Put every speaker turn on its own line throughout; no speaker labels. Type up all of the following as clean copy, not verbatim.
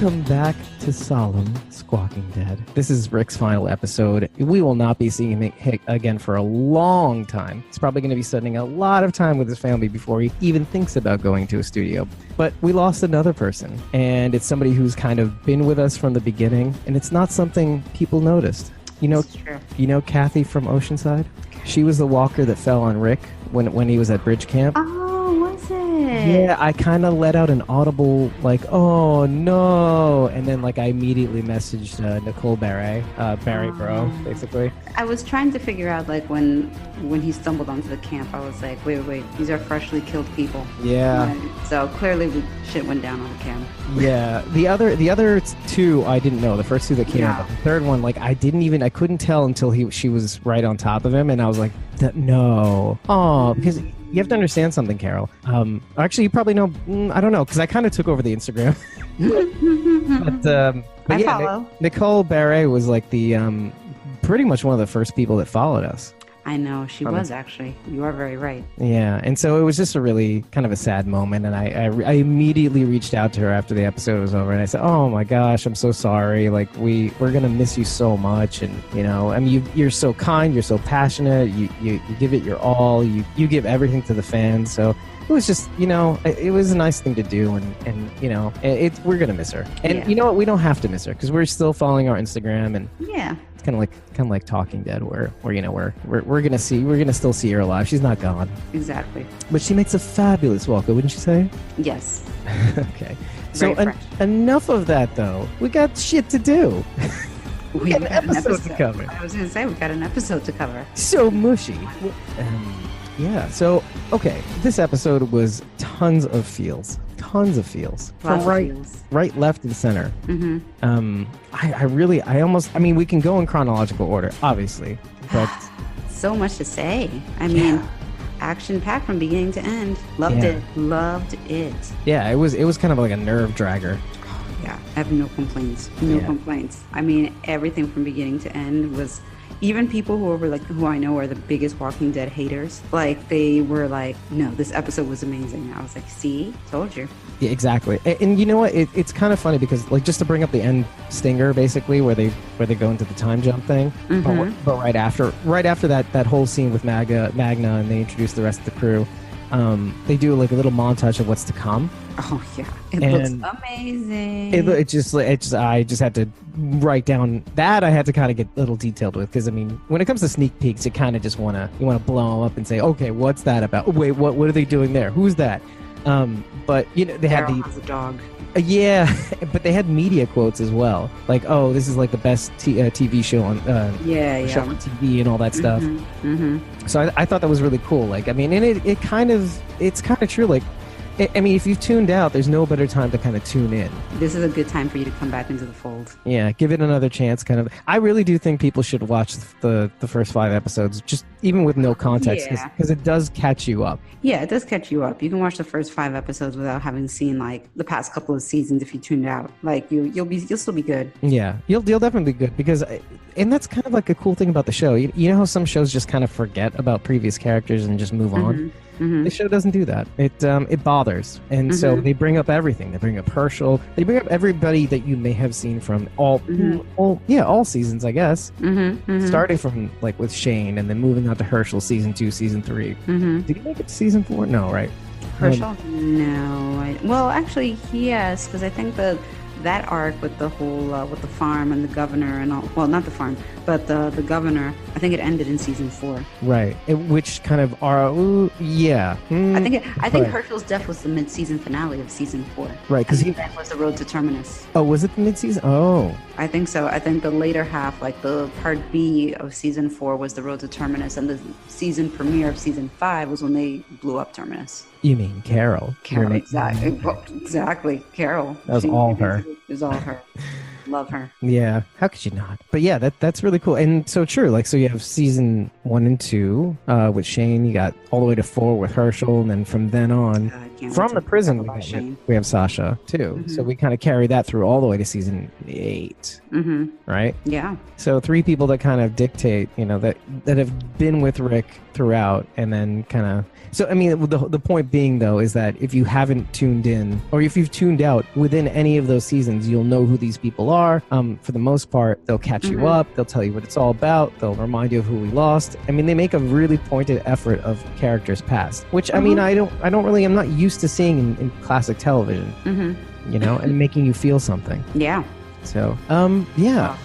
Welcome back to Solemn Squawking Dead. This is Rick's final episode. We will not be seeing him again for a long time. He's probably going to be spending a lot of time with his family before he even thinks about going to a studio. But we lost another person, and it's somebody who's kind of been with us from the beginning, and it's not something people noticed. You know Kathy from Oceanside? She was the walker that fell on Rick when he was at bridge camp.
Oh, was it?
Yeah, I kind of let out an audible, like, oh, no. And then, like, I immediately messaged Nicole Barry Bro, basically.
I was trying to figure out, like, when he stumbled onto the camp, I was like, wait, these are freshly killed people.
Yeah.
So clearly shit went down on the camp.
Yeah. The other two, I didn't know. The first two that came out. The third one, like, I couldn't tell until she was right on top of him. And I was like, no. Oh, because you have to understand something, Carol. Actually, you probably know. I don't know, because I kind of took over the Instagram. but
I
yeah,
follow.
Nicole Barry was like the pretty much one of the first people that followed us.
I know, she was actually. You are very right.
Yeah, and so it was just a really kind of a sad moment, and I immediately reached out to her after the episode was over, and I said, oh my gosh, I'm so sorry, like we're gonna miss you so much, and you know, I mean, you're so kind, you're so passionate, you give it your all, you give everything to the fans, so it was just, you know, it was a nice thing to do, and you know, we're gonna miss her, and you know what, we don't have to miss her because we're still following our Instagram, and
yeah.
It's kind of like Talking Dead, where you know we're gonna still see her alive. She's not gone.
Exactly.
But she makes a fabulous walker, wouldn't you say?
Yes.
Okay. So enough of that, though. We got shit to do. We got an episode to cover.
I was gonna say we got an episode to cover.
So mushy. Yeah. So okay, this episode was tons of feels. From right, left, and center.
Mm-hmm.
I mean, we can go in chronological order, obviously, but
so much to say. I mean, action-packed from beginning to end. Loved it.
Yeah, it was kind of like a nerve dragger.
Yeah, I have no complaints. No complaints. I mean, everything from beginning to end was. Even people who I know are the biggest Walking Dead haters, like they were like, no, this episode was amazing. I was like, see, told you. Yeah, exactly.
And you know what? It's kind of funny because, like, just to bring up the end stinger, basically, where they go into the time jump thing.
Mm-hmm.
But right after that whole scene with Magna, and they introduce the rest of the crew. They do like a little montage of what's to come.
Oh yeah, it looks amazing.
I just had to write down that. I had to kind of get a little detailed with, because I mean, when it comes to sneak peeks, you kind of just want to blow them up and say, okay, what's that about? Oh, wait, what are they doing there? Who's that? But you know, they
Daryl
had
has a dog.
Yeah, but they had media quotes as well, like, oh, this is like the best TV show on show on TV and all that stuff.
Mm-hmm.
So I thought that was really cool. Like, I mean, and it's kind of true. Like, I mean, if you've tuned out, there's no better time to kind of tune in.
This is a good time for you to come back into the fold.
Yeah, give it another chance. Kind of. I really do think people should watch the first 5 episodes, just even with no context, because it does catch you up.
Yeah, it does catch you up. You can watch the first 5 episodes without having seen like the past couple of seasons if you tuned out. Like you'll still be good.
Yeah, you'll definitely be good, because, and that's kind of like a cool thing about the show. You know how some shows just kind of forget about previous characters and just move on. Mm-hmm. The show doesn't do that. It bothers, and so they bring up everything. They bring up Herschel. They bring up everybody that you may have seen from all seasons, I guess. Starting from like with Shane, and then moving on to Herschel season 2, season 3. Did he make it to season 4? No, right?
Herschel? No. Well, actually, yes, because I think that arc with the whole with the farm and the governor and all, well, not the farm, but the governor, I think it ended in season 4.
Right. Which kind of
I think Herschel's death was the mid-season finale of season 4.
Right, because
that was the road to Terminus.
Oh, was it the mid-season? Oh,
I think so. I think the later half, like the part B of season 4, was the road to Terminus, and the season premiere of season 5 was when they blew up Terminus.
You mean Carol?
Carol, exactly. Carol.
That was all her.
It was all her. Love her.
Yeah. How could you not? But yeah, that's really cool. And so true. Like, so you have season 1 and 2 with Shane. You got all the way to 4 with Herschel. And then from then on,
can't
from the
wait to
prison,
talk about Shane.
we have Sasha too. So we kind of carry that through all the way to season 8, right?
Yeah.
So 3 people that kind of dictate, that have been with Rick throughout, and then kind of. So I mean, the point being though is that if you haven't tuned in, or if you've tuned out within any of those seasons, you'll know who these people are. For the most part, they'll catch you up. They'll tell you what it's all about. They'll remind you of who we lost. I mean, they make a really pointed effort of characters past, which I mean, I'm not used to seeing in classic television. And making you feel something.
Yeah.
So, yeah.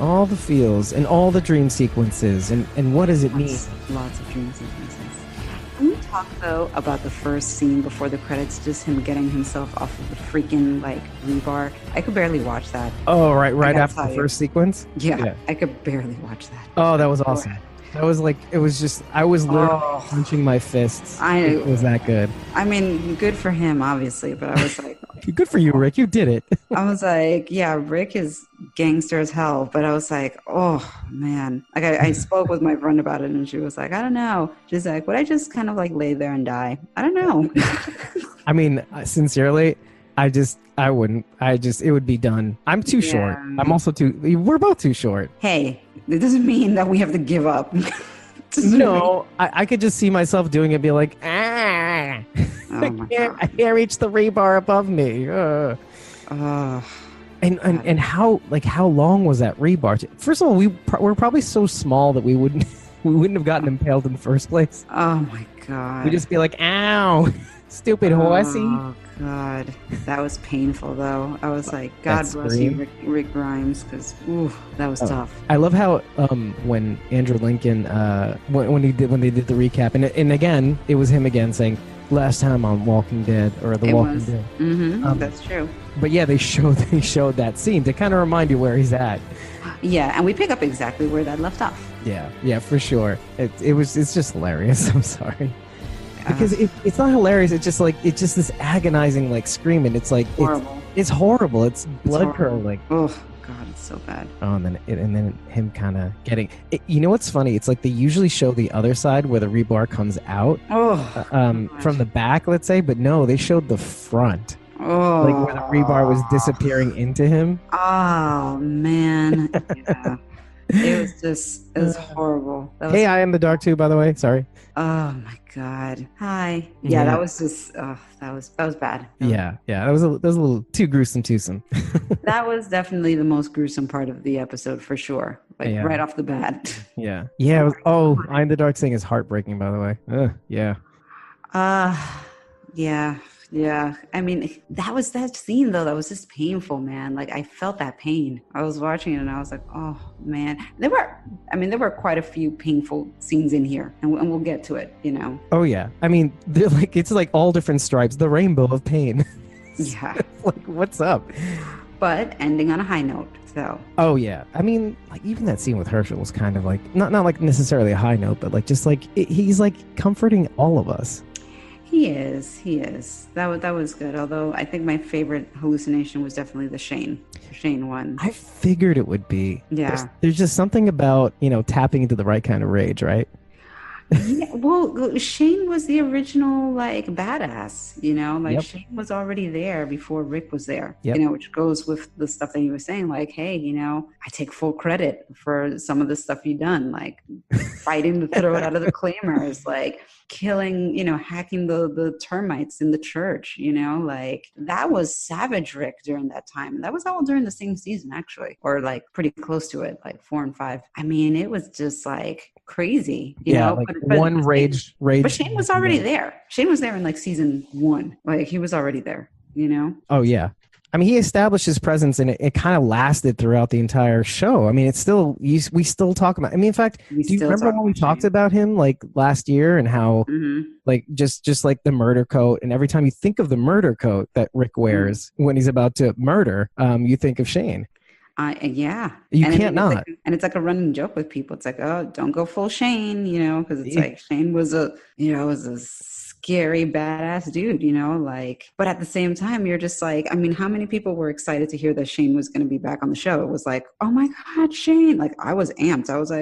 All the feels and all the dream sequences and what does it mean?
Lots of dream sequences. Can we talk, though, about the first scene before the credits, just him getting himself off of the freaking, rebar? I could barely watch that.
Oh, right after the first sequence?
Yeah, I could barely watch that.
Oh, that was awesome. That was I was literally punching my fists. It was that good.
I mean, good for him, obviously, but I was like...
Good for you, Rick. You did it.
I was like, yeah, Rick is gangster as hell, but I was like, oh, man. Like, I spoke with my friend about it, and she was like, I don't know. She's like, would I just kind of, lay there and die? I don't know.
I mean, sincerely... I wouldn't. It would be done. I'm too short. I'm also we're both too short.
Hey, it doesn't mean that we have to give up.
No, I could just see myself doing it, be like, I can't reach the rebar above me. And how long was that rebar? First of all, we're probably so small that we wouldn't have gotten impaled in the first place.
Oh my God.
We'd just be like, ow, stupid horsey.
Oh God, that was painful though. I was like, God bless you, Rick Grimes, because that was tough.
I love how when Andrew Lincoln when they did the recap, and again it was him again saying last time on Walking Dead or The Walking Dead.
That's true.
But yeah, they showed that scene to kind of remind you where he's at.
Yeah, and we pick up exactly where that left off.
Yeah, for sure. It's just hilarious. I'm sorry. Because it's not hilarious. It's just this agonizing screaming. It's like
horrible.
It's horrible. It's blood curdling.
Oh God, it's so bad.
Oh, and then him kind of getting. You know what's funny? It's like they usually show the other side where the rebar comes out. From the back, let's say, but no, they showed the front.
Oh,
where the rebar was disappearing into him.
Oh man, yeah. It was horrible.
Hey, I am the dark too, by the way. Sorry.
Oh my God. Hi. Yeah, that was just. That was bad.
Yeah. That was a little too gruesome.
That was definitely the most gruesome part of the episode for sure. Right off the bat.
Yeah. I am the dark thing is heartbreaking, by the way. Yeah.
Yeah. I mean, that scene though. That was just painful, man. I felt that pain. I was watching it and I was like, oh man. There were quite a few painful scenes in here, and we'll get to it.
Oh yeah. I mean, it's all different stripes. The rainbow of pain.
Yeah.
What's up?
But ending on a high note. So.
Oh yeah. I mean, even that scene with Herschel was kind of not necessarily a high note, but he's comforting all of us.
He is. That was good. Although I think my favorite hallucination was definitely the Shane one.
I figured it would be.
Yeah.
There's just something about, tapping into the right kind of rage, right?
Yeah, well, Shane was the original badass,
Yep.
Shane was already there before Rick was there,
Yep.
Which goes with the stuff that you were saying, hey, I take full credit for some of the stuff you've done, fighting the throat out of the claimers, killing, hacking the termites in the church, that was savage Rick during that time. And that was all during the same season, actually, or pretty close to it, 4 and 5. I mean, it was just crazy, you know.
But one rage.
But Shane was already there. Shane was there in season 1. He was already there, you know.
Oh yeah. I mean, he established his presence, and it kind of lasted throughout the entire show. I mean, it's still we still talk about. I mean, in fact, do you remember when we talked about him last year and how just the murder coat, and every time you think of the murder coat that Rick wears when he's about to murder, you think of Shane.
Yeah.
You can't not.
And it's a running joke with people. It's oh, don't go full Shane, you know, because it's Shane was a scary, badass dude, you know, but at the same time, you're just I mean, how many people were excited to hear that Shane was going to be back on the show? It was oh my God, Shane. I was amped. I was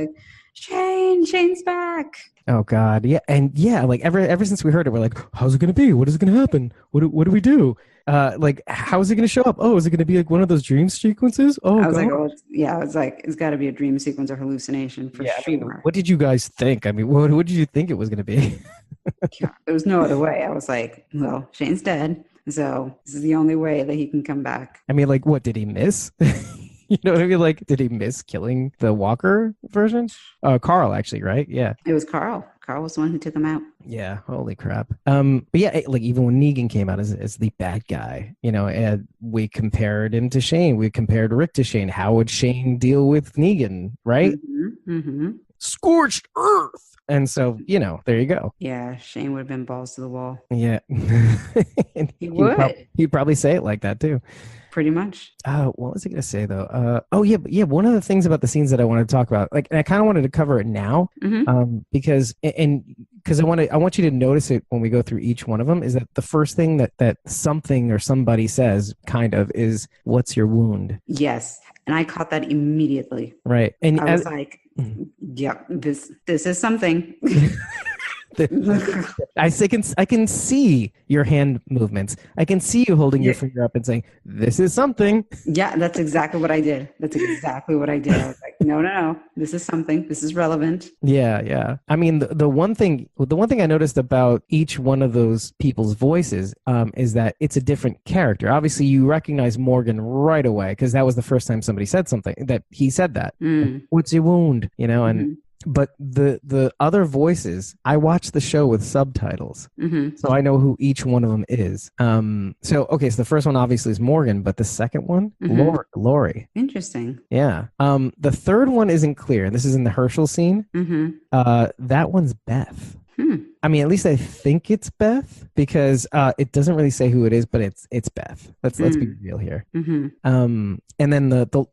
Shane's back.
Oh God, yeah, and yeah, like ever since we heard it, we're like, how's it gonna be? What is gonna happen? What do we do? Like, how is it gonna show up? Oh, is it gonna be like one of those dream sequences? Oh
I was
God.
like, oh, yeah. I was like, it's got to be a dream sequence or hallucination for
Yeah, I mean,
sure.
what did you guys think? I mean, what did you think it was gonna be?
Yeah, there was no other way. I was like, well, Shane's dead, so this is the only way that he can come back.
I mean, like, what did he miss? You know what I mean? Like, did he miss killing the Walker version? Carl, actually, right? Yeah.
It was Carl. Carl was the one who took him out.
Yeah. Holy crap. But yeah, like even when Negan came out as the bad guy, you know, and we compared him to Shane. We compared Rick to Shane. How would Shane deal with Negan? Right? Scorched earth. And so, you know, there you go.
Yeah, Shane would have been balls to the wall.
Yeah. And
He would.
He'd probably say it like that too.
Pretty much.
What was I going to say though? Oh yeah, but yeah. One of the things about the scenes that I wanted to talk about, like, and I kind of wanted to cover it now, because I want you to notice it when we go through each one of them. Is that the first thing that something or somebody says, kind of, is, "What's your wound?"
Yes, and I caught that immediately.
Right, and
I was like, "Yep, this is something."
I can see your hand movements. I can see you holding your finger up and saying, "This is something."
Yeah, that's exactly what I did. I was like, no, this is something. This is relevant.
Yeah. I mean, the one thing I noticed about each one of those people's voices is that it's a different character. Obviously, you recognize Morgan right away because that was the first time somebody said something that he said that. What's your wound? You know, and. But the other voices, I watched the show with subtitles, so I know who each one of them is. So the first one obviously is Morgan, but the second one, Lori.
Interesting.
Yeah. The third one isn't clear. This is in the Herschel scene. That one's Beth. I mean, at least I think it's Beth because it doesn't really say who it is, but it's Beth. Let's be real here. And then the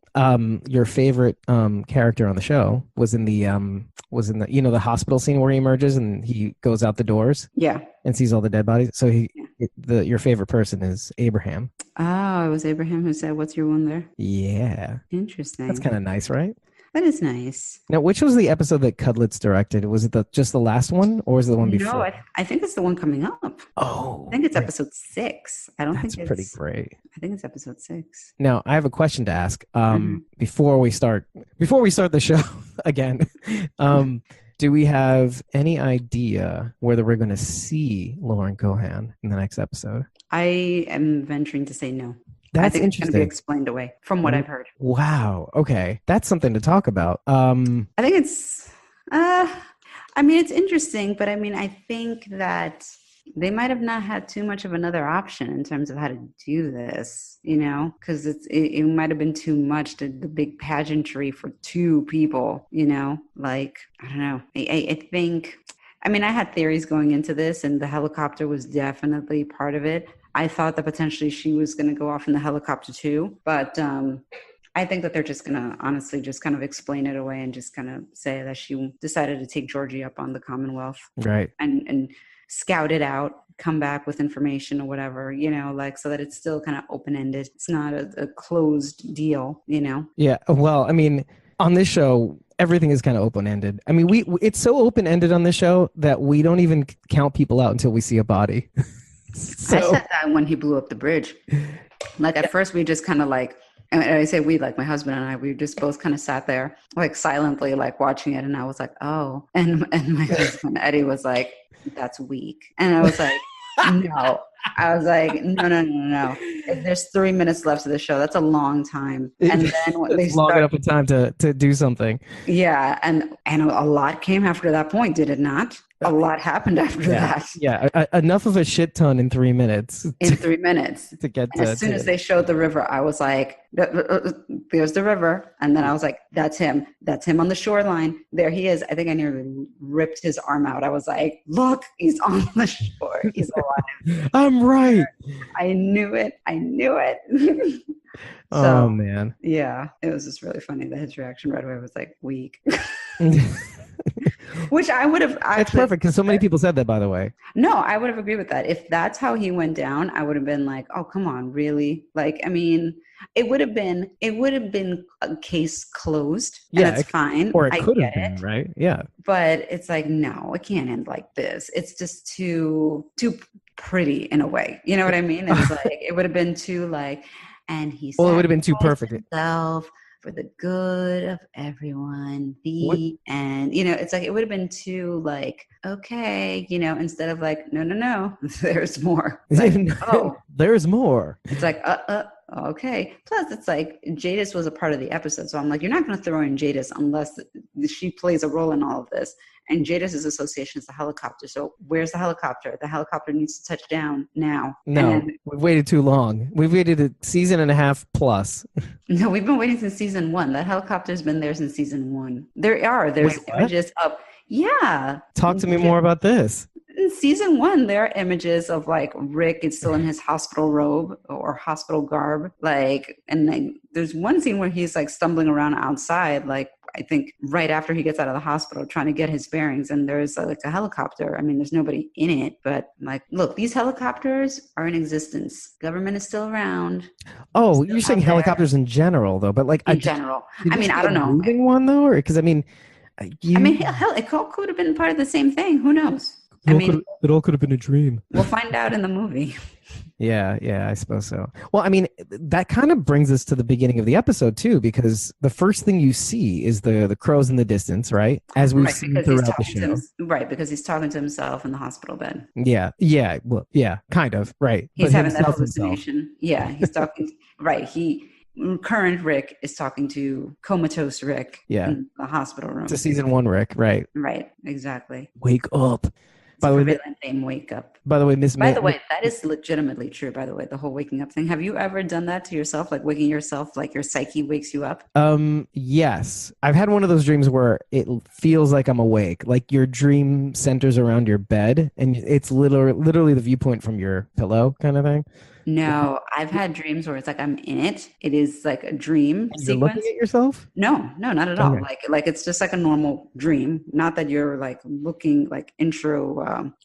your favorite character on the show was in the the hospital scene where he emerges and he goes out the doors.
Yeah.
And sees all the dead bodies. So your favorite person is Abraham.
Oh, it was Abraham who said, "What's your wound there?" Yeah. Interesting.
That's kind of nice, right?
That is nice.
Now, which was the episode that Cudlitz directed? Was it just the last one, or was it the one before?
No, I think it's the one coming up.
Oh,
I think it's episode 6. That's
pretty great.
I think it's episode 6.
Now, I have a question to ask. Before we start the show again, do we have any idea whether we're going to see Lauren Cohan in the next episode? I am venturing to say no.
I think it's going to be explained away from what I've heard.
Wow. Okay. That's something to talk about.
I think it's, it's interesting, but I think that they might have not had too much of another option in terms of how to do this, because it might have been too much, the big pageantry for 2 people, like, I don't know. I think, I had theories going into this, and the helicopter was definitely part of it. I thought that potentially she was going to go off in the helicopter too, but I think that they're just going to honestly just kind of explain it away and just kind of say that she decided to take Georgie up on the Commonwealth.
Right.
And scout it out, come back with information or whatever, so that it's still kind of open-ended. It's not a closed deal,
Yeah. Well, on this show, everything is kind of open-ended. It's so open-ended on this show that we don't even count people out until we see a body. So.
I said that when he blew up the bridge. Like at first we just kind of like, and I say we, like my husband and I, we just both kind of sat there like silently like watching it, and I was like, oh, and my husband Eddie was like, that's weak, and I was like, no. I was like, no. If there's 3 minutes left of the show, that's a long time. And then when they
long enough of time to do something.
Yeah, and a lot came after that point, did it not? A lot happened after that.
Yeah, enough of a shit ton in 3 minutes.
In 3 minutes.
To get to,
as soon as they showed the river, I was like, there's the river. And then I was like, that's him. That's him on the shoreline. There he is. I think I nearly ripped his arm out. I was like, look, he's on the shore. He's alive.
I'm right.
I knew it.
Oh, man.
Yeah, it was just really funny that his reaction right away was like, weak. Which I would have actually.
It's perfect because so many people said that, by the way.
No, I would have agreed with that. If that's how he went down, I would have been like, oh, come on, really? Like, I mean, it would have been a case closed. And
Yeah,
it's fine.
Or it
I
could
get
have been,
it.
right? Yeah.
But it's like, no, it can't end like this. It's just too pretty in a way. You know what I mean? It's like, it would have been too like, and he
Well, it would have been too perfect.
Himself for the good of everyone. And it's like, it would have been too like, okay, instead of like, no, there's more. Like,
there's more.
It's like, okay. Plus, it's like Jadis was a part of the episode. So I'm like, you're not going to throw in Jadis unless she plays a role in all of this. And Jadis' association is the helicopter. So where's the helicopter? The helicopter needs to touch down now.
No, we've waited too long. We've waited a season and a half plus.
No, we've been waiting since season 1. That helicopter's been there since season 1. There's images of, yeah.
Talk to me more about this.
In season 1, there are images of like Rick is still in his hospital robe or hospital garb. Like, and then there's one scene where he's like stumbling around outside, like, I think right after he gets out of the hospital trying to get his bearings, and there's like a helicopter. I mean, there's nobody in it, but I'm like, look, these helicopters are in existence. Government is still around.
Oh, you're saying helicopters in general, though, but like
in general. I mean, I don't know.
Moving one though, or because I mean,
hell, it could have been part of the same thing. Who knows?
It all could have been a dream.
We'll find out in the movie.
Yeah, I suppose so. Well, I mean, that kind of brings us to the beginning of the episode too, because the first thing you see is the crows in the distance, right? As we've seen throughout the show.
Right, because he's talking to himself in the hospital bed.
Yeah, well, yeah, kind of, right.
He's having that hallucination. Yeah, he's talking, right, current Rick is talking to comatose Rick in the hospital room.
It's a season 1 Rick, right.
Right, exactly.
Wake up.
By the way, name wake up.
By the way,
that is legitimately true, by the way, the whole waking up thing. Have you ever done that to yourself, like waking yourself, like your psyche wakes you up?
Yes. I've had one of those dreams where it feels like I'm awake, like your dream centers around your bed and it's literally the viewpoint from your pillow kind of thing.
No, I've had dreams where it's like I'm in it. It is like a dream
You're
sequence.
Looking at yourself?
No, not at all. Like it's just like a normal dream. Not that you're like looking like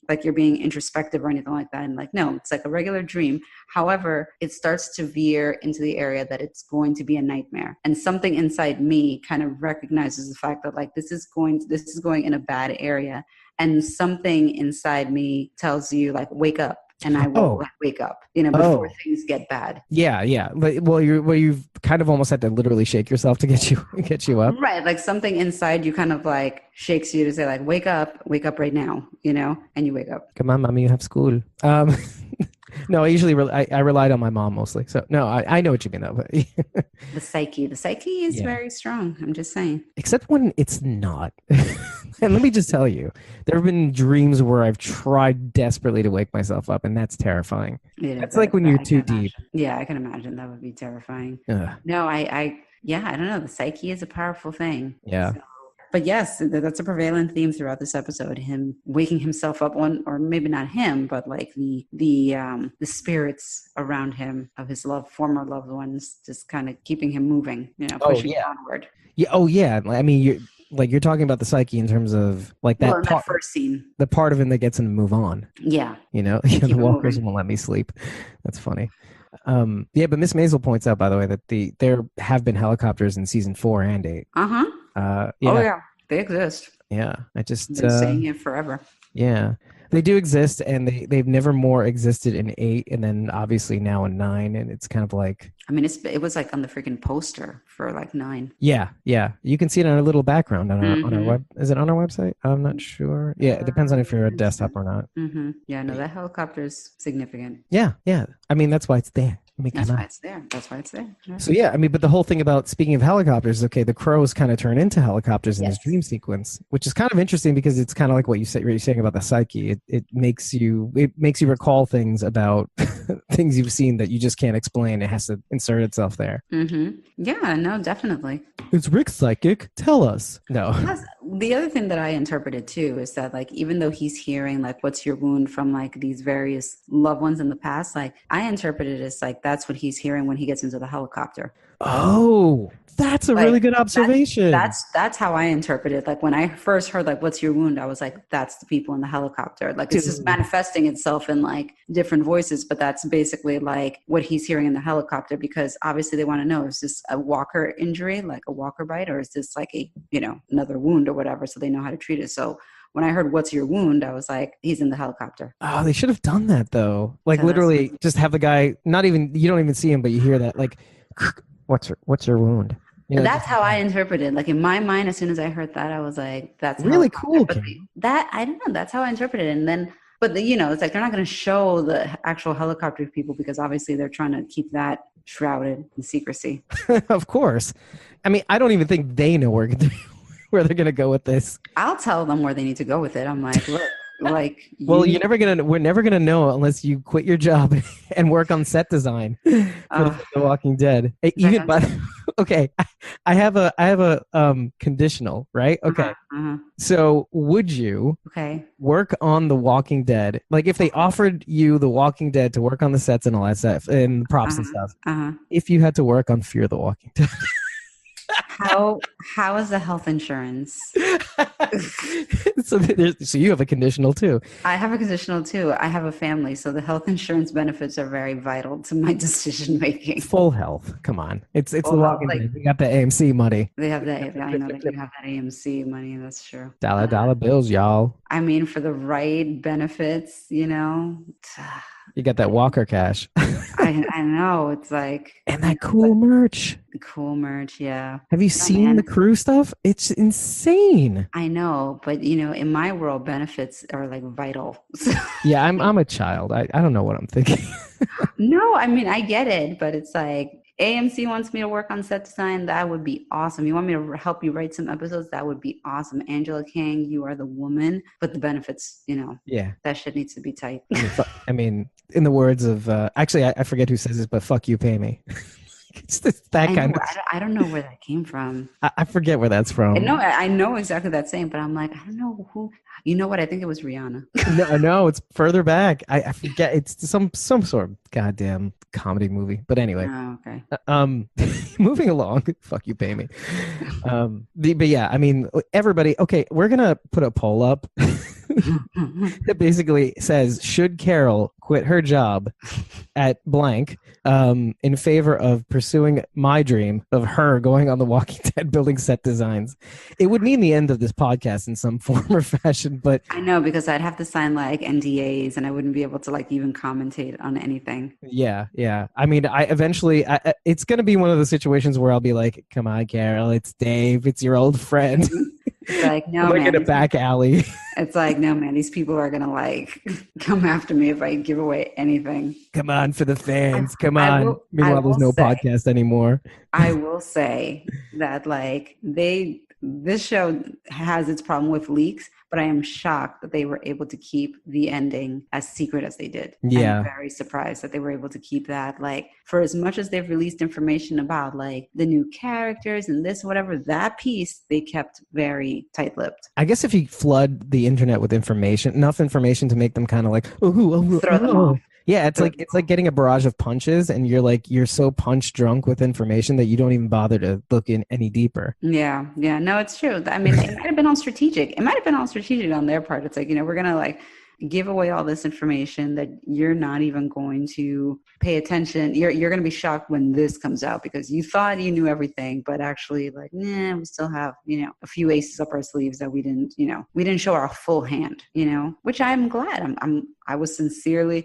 like you're being introspective or anything like that. And like, no, it's like a regular dream. However, it starts to veer into the area that it's going to be a nightmare. And something inside me kind of recognizes the fact that like this is going in a bad area. And something inside me tells you like, wake up. And I will wake up, before things get bad. Yeah.
Well, you've kind of almost had to literally shake yourself to get you up.
Right. Like something inside you kind of like shakes you to say like, wake up right now, and you wake up.
Come on, mommy, you have school. No, I usually I relied on my mom mostly. So no, I know what you mean though. But
the psyche is very strong. I'm just saying.
Except when it's not. And let me just tell you, there have been dreams where I've tried desperately to wake myself up, and that's terrifying. It's like when you're too deep.
Yeah, I can imagine that would be terrifying. No, I don't know. The psyche is a powerful thing.
Yeah.
So. But yes, that's a prevalent theme throughout this episode. Him waking himself up, or maybe not him, but like the spirits around him of his former loved ones, just kind of keeping him moving, pushing onward.
Yeah. Oh yeah. I mean, you're talking about the psyche in terms of like that,
that first scene,
the part of him that gets him to move on.
Yeah.
The walkers won't let me sleep. That's funny. But Miss Maisel points out, by the way, that there have been helicopters in season 4 and 8.
Oh yeah, they exist.
Yeah, I just
been saying it forever.
Yeah, they do exist, and they've never more existed in 8, and then obviously now in 9, and it's kind of like.
I mean, it was like on the freaking poster for like 9.
Yeah, you can see it on our little background on our web. Is it on our website? I'm not sure. Yeah, it depends on if you're a desktop or not.
Yeah, no, that helicopter is significant.
Yeah. I mean, that's why it's there.
That's why it's there. Yeah.
So yeah, I mean, but the whole thing about, speaking of helicopters, okay, the crows kind of turn into helicopters in this dream sequence, which is kind of interesting because it's kind of like what you're saying about the psyche. It makes you recall things about things you've seen that you just can't explain. It has to insert itself there.
Yeah, no, definitely.
It's Rick's psychic. Tell us. No.
Plus, the other thing that I interpreted too is that like, even though he's hearing like, what's your wound from like these various loved ones in the past, like I interpreted it as like, that's what he's hearing when he gets into the helicopter.
Oh, that's a really
Like
good observation.
that's how I interpreted. Like when I first heard like what's your wound, I was like, that's the people in the helicopter. Like it's just
Dude.
manifesting itself in like different voices, but that's basically like what he's hearing in the helicopter, because obviously they want to know, is this a walker injury, like a walker bite, or is this like a, another wound or whatever, so they know how to treat it. So when I heard what's your wound, I was like, he's in the helicopter.
Oh, they should have done that though. Like
So that's
literally just have the guy, not even, you don't even see him, but you hear that like, what's your wound?
that's how I interpreted. Like in my mind, as soon as I heard that, I was like, "That's
really
how
cool."
But that I don't know. That's how I interpreted it. And then, but it's like they're not going to show the actual helicopter people because obviously they're trying to keep that shrouded in secrecy.
Of course. I mean, I don't even think they know where they're going to go with this.
I'll tell them where they need to go with it. I'm like, look. Like,
well, we're never gonna know unless you quit your job and work on set design for The Walking Dead. Even okay, I have a conditional, right? Okay, so would you work on The Walking Dead? Like if they offered you The Walking Dead to work on the sets and all that stuff and props and stuff, if you had to work on Fear the Walking Dead.
How is the health insurance?
So you have a conditional too.
I have a conditional too. I have a family, so the health insurance benefits are very vital to my decision making.
Full health, come on! It's The Walking Dead. They got the AMC money.
They have that. I know that you have that AMC money. That's true.
Dollar bills, y'all.
I mean, for the right benefits,
You got that Walker cash.
I know. It's like...
And that cool merch.
Cool merch, yeah.
Have you seen the crew stuff? It's insane.
I know, but, in my world, benefits are like vital.
Yeah, I'm a child. I don't know what I'm thinking.
No, I mean, I get it, but it's like... AMC wants me to work on set design. That would be awesome. You want me to help you write some episodes? That would be awesome. Angela Kang, you are the woman. But the benefits,
yeah,
that shit needs to be tight.
I mean, in the words of, actually, I forget who says this, but fuck you, pay me. It's that kind of...
I don't know where that came from.
I forget where that's from.
I know exactly that saying, but I'm like, I don't know who. You know what? I think it was Rihanna.
No, it's further back. I forget. It's some sort of goddamn comedy movie. But anyway.
Oh, okay.
Moving along. Fuck you, pay me. But yeah, I mean, everybody. Okay, we're gonna put a poll up that basically says, should Carol quit her job at blank in favor of pursuing my dream of her going on The Walking Dead building set designs? It would mean the end of this podcast in some form or fashion, but
I know, because I'd have to sign like NDAs and I wouldn't be able to like even commentate on anything.
Yeah. I mean, it's going to be one of the situations where I'll be like, come on, Carol, it's Dave, it's your old friend.
It's like, no,
we're
man.
In a back alley.
It's like, no, man, these people are going to like come after me if I give away anything.
Come on for the fans. Come on. Meanwhile, there's no podcast anymore.
I will say that like this show has its problem with leaks, but I am shocked that they were able to keep the ending as secret as they did.
Yeah.
I'm very surprised that they were able to keep that. Like, for as much as they've released information about like the new characters and this, whatever, that piece they kept very tight-lipped.
I guess if you flood the internet with enough information to make them kind of like, throw
them off.
Yeah, it's like getting a barrage of punches, and you're so punch drunk with information that you don't even bother to look in any deeper.
Yeah, no, it's true. I mean, it might have been all strategic. It might have been all strategic on their part. It's like, we're gonna like give away all this information that you're not even going to pay attention. You're going to be shocked when this comes out because you thought you knew everything, but actually like, we still have, a few aces up our sleeves that we didn't show our full hand, which I'm glad. I was sincerely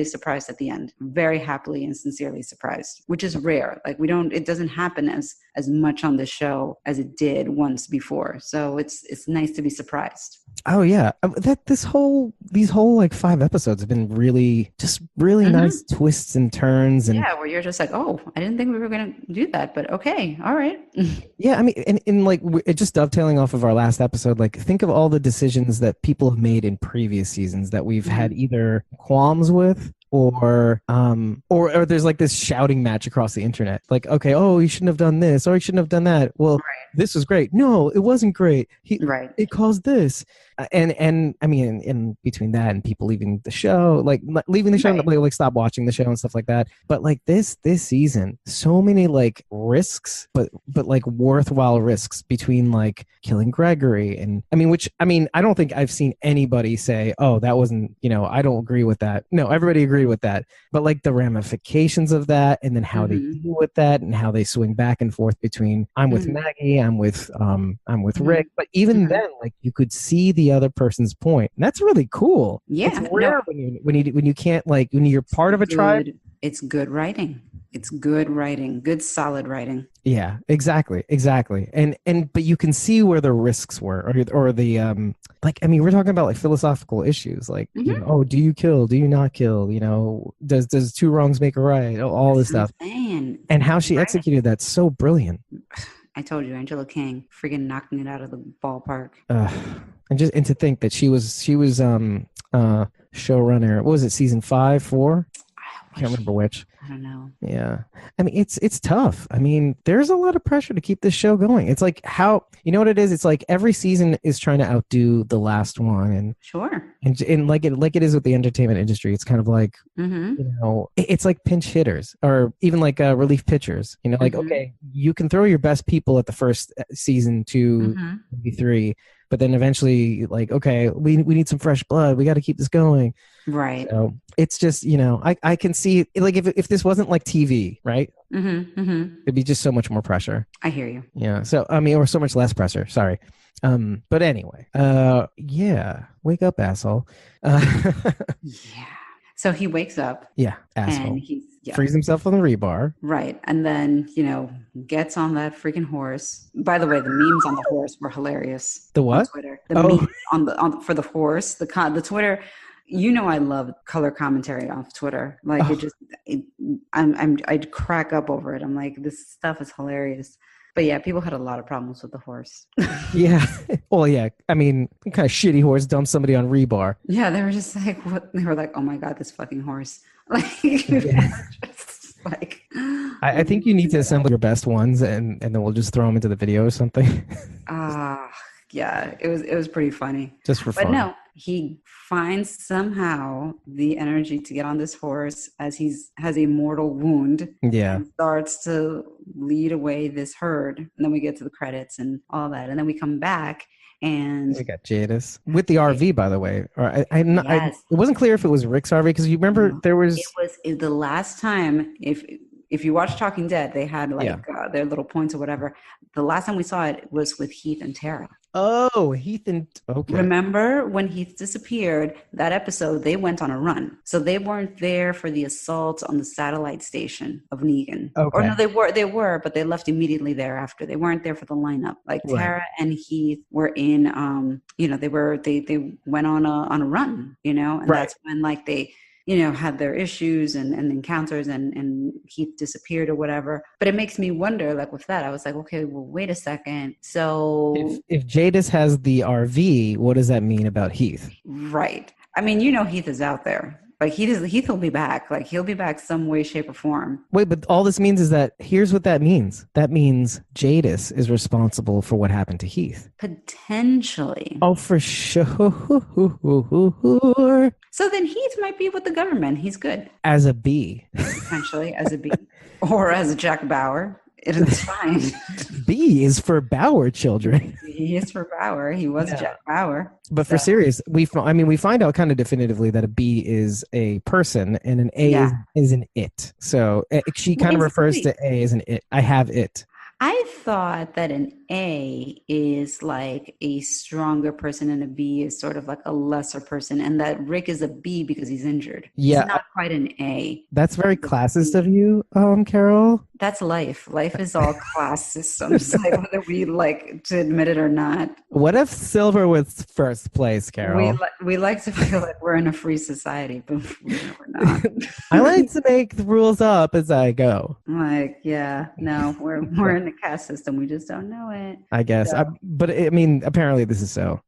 surprised at the end, very happily and sincerely surprised, which is rare. Like it doesn't happen as much on the show as it did once before. So it's nice to be surprised.
Oh yeah. These whole like 5 episodes have been really nice twists and turns. And
yeah, where you're just like, oh, I didn't think we were going to do that, but okay. All right.
Yeah. I mean, in like, it just dovetailing off of our last episode, like think of all the decisions that people have made in previous seasons that we've had either qualms with or there's like this shouting match across the internet. Like, okay, oh, you shouldn't have done this, or you shouldn't have done that. Well, this was great. No, it wasn't great. It caused this. And I mean, in between that and people leaving the show, like leaving the show, like stop watching the show and stuff like that. But like this season, so many like risks, but like worthwhile risks between like killing Gregory and I don't think I've seen anybody say, oh, that wasn't, I don't agree with that. No, everybody agreed with that. But like the ramifications of that, and then how they deal with that, and how they swing back and forth between I'm with Maggie, I'm with Rick. But even then, like you could see the other person's point, and that's really cool.
Yeah,
it's rare when you can't, like, when you're part of a tribe.
It's good writing. It's good writing, good solid writing.
Yeah, exactly. And but you can see where the risks were, or the we're talking about like philosophical issues, like oh, do you kill? Do you not kill? Does two wrongs make a right? All this stuff, and how she executed that so brilliant.
I told you, Angela Kang, freaking knocking it out of the ballpark.
And to think that she was showrunner. What was it? Season 5, 4? I can't remember which.
I don't know.
Yeah. I mean, it's tough. I mean, there's a lot of pressure to keep this show going. It's like how, you know what it is? It's like every season is trying to outdo the last one. And
sure.
And like it is with the entertainment industry. It's kind of like, it's like pinch hitters, or even like relief pitchers. Like, okay, you can throw your best people at the first season 2, maybe 3. But then eventually, like, okay, we need some fresh blood. We got to keep this going.
Right.
So it's just, I can see, like, if this wasn't like TV, right? It'd be just so much more pressure.
I hear you.
Yeah. So, or so much less pressure. Sorry. But anyway, yeah. Wake up, asshole.
Yeah. So he wakes up.
Yeah, asshole.
And he
frees himself on the rebar.
Right. And then, gets on that freaking horse. By the way, the memes on the horse were hilarious.
The what?
On Twitter. The memes for the horse. The Twitter. I love color commentary off Twitter. Like I'd crack up over it. I'm like, this stuff is hilarious. But yeah, people had a lot of problems with the horse.
Yeah. Well, yeah. I mean, what kind of shitty horse dumped somebody on rebar?
Yeah, they were just like, what? They were like, oh my God, this fucking horse. Like, like,
I think you need to assemble your best ones, and then we'll just throw them into the video or something.
Yeah, it was pretty funny.
Just for fun.
But no, he finds somehow the energy to get on this horse as has a mortal wound.
Yeah.
And starts to lead away this herd. And then we get to the credits and all that. And then we come back and
we got Judith with the RV, by the way. Or it wasn't clear if it was Rick's RV, because you remember there was.
It was the last time, if you watch Talking Dead, they had their little points or whatever. The last time we saw it was with Heath and Tara.
Oh, Heath and okay.
Remember when Heath disappeared, that episode, they went on a run. So they weren't there for the assault on the satellite station of Negan. Okay. Or no, they were, but they left immediately thereafter. They weren't there for the lineup. Like Tara and Heath were in, they went on a run, and that's when like they, had their issues and encounters and Heath disappeared or whatever. But it makes me wonder, like with that, I was like, okay, well, wait a second. So
if Jadis has the RV, what does that mean about Heath?
Right. I mean, Heath is out there. Like Heath will be back. Like he'll be back some way, shape, or form.
Wait, but all this means is that here's what that means. That means Jadis is responsible for what happened to Heath.
Potentially.
Oh, for sure.
So then Heath might be with the government. He's good.
As a bee.
Potentially as a bee. Or as a Jack Bauer. It is fine.
B is for Bauer children.
He is for Bauer. He was Jack Bauer.
But for serious, we find out kind of definitively that a B is a person and an A is an it. So she kind of refers to A as an it. I have it.
I thought that an A is like a stronger person and a B is sort of like a lesser person, and that Rick is a B because he's injured.
Yeah.
He's not quite an A.
That's very classist of you, Carol.
That's life. Life is all class systems, like whether we like to admit it or not.
What if silver was first place, Carol?
We like to feel like we're in a free society, but we're not.
I like to make the rules up as I go.
Like, yeah, no, we're in a caste system. We just don't know it.
I guess. But I mean, apparently this is so.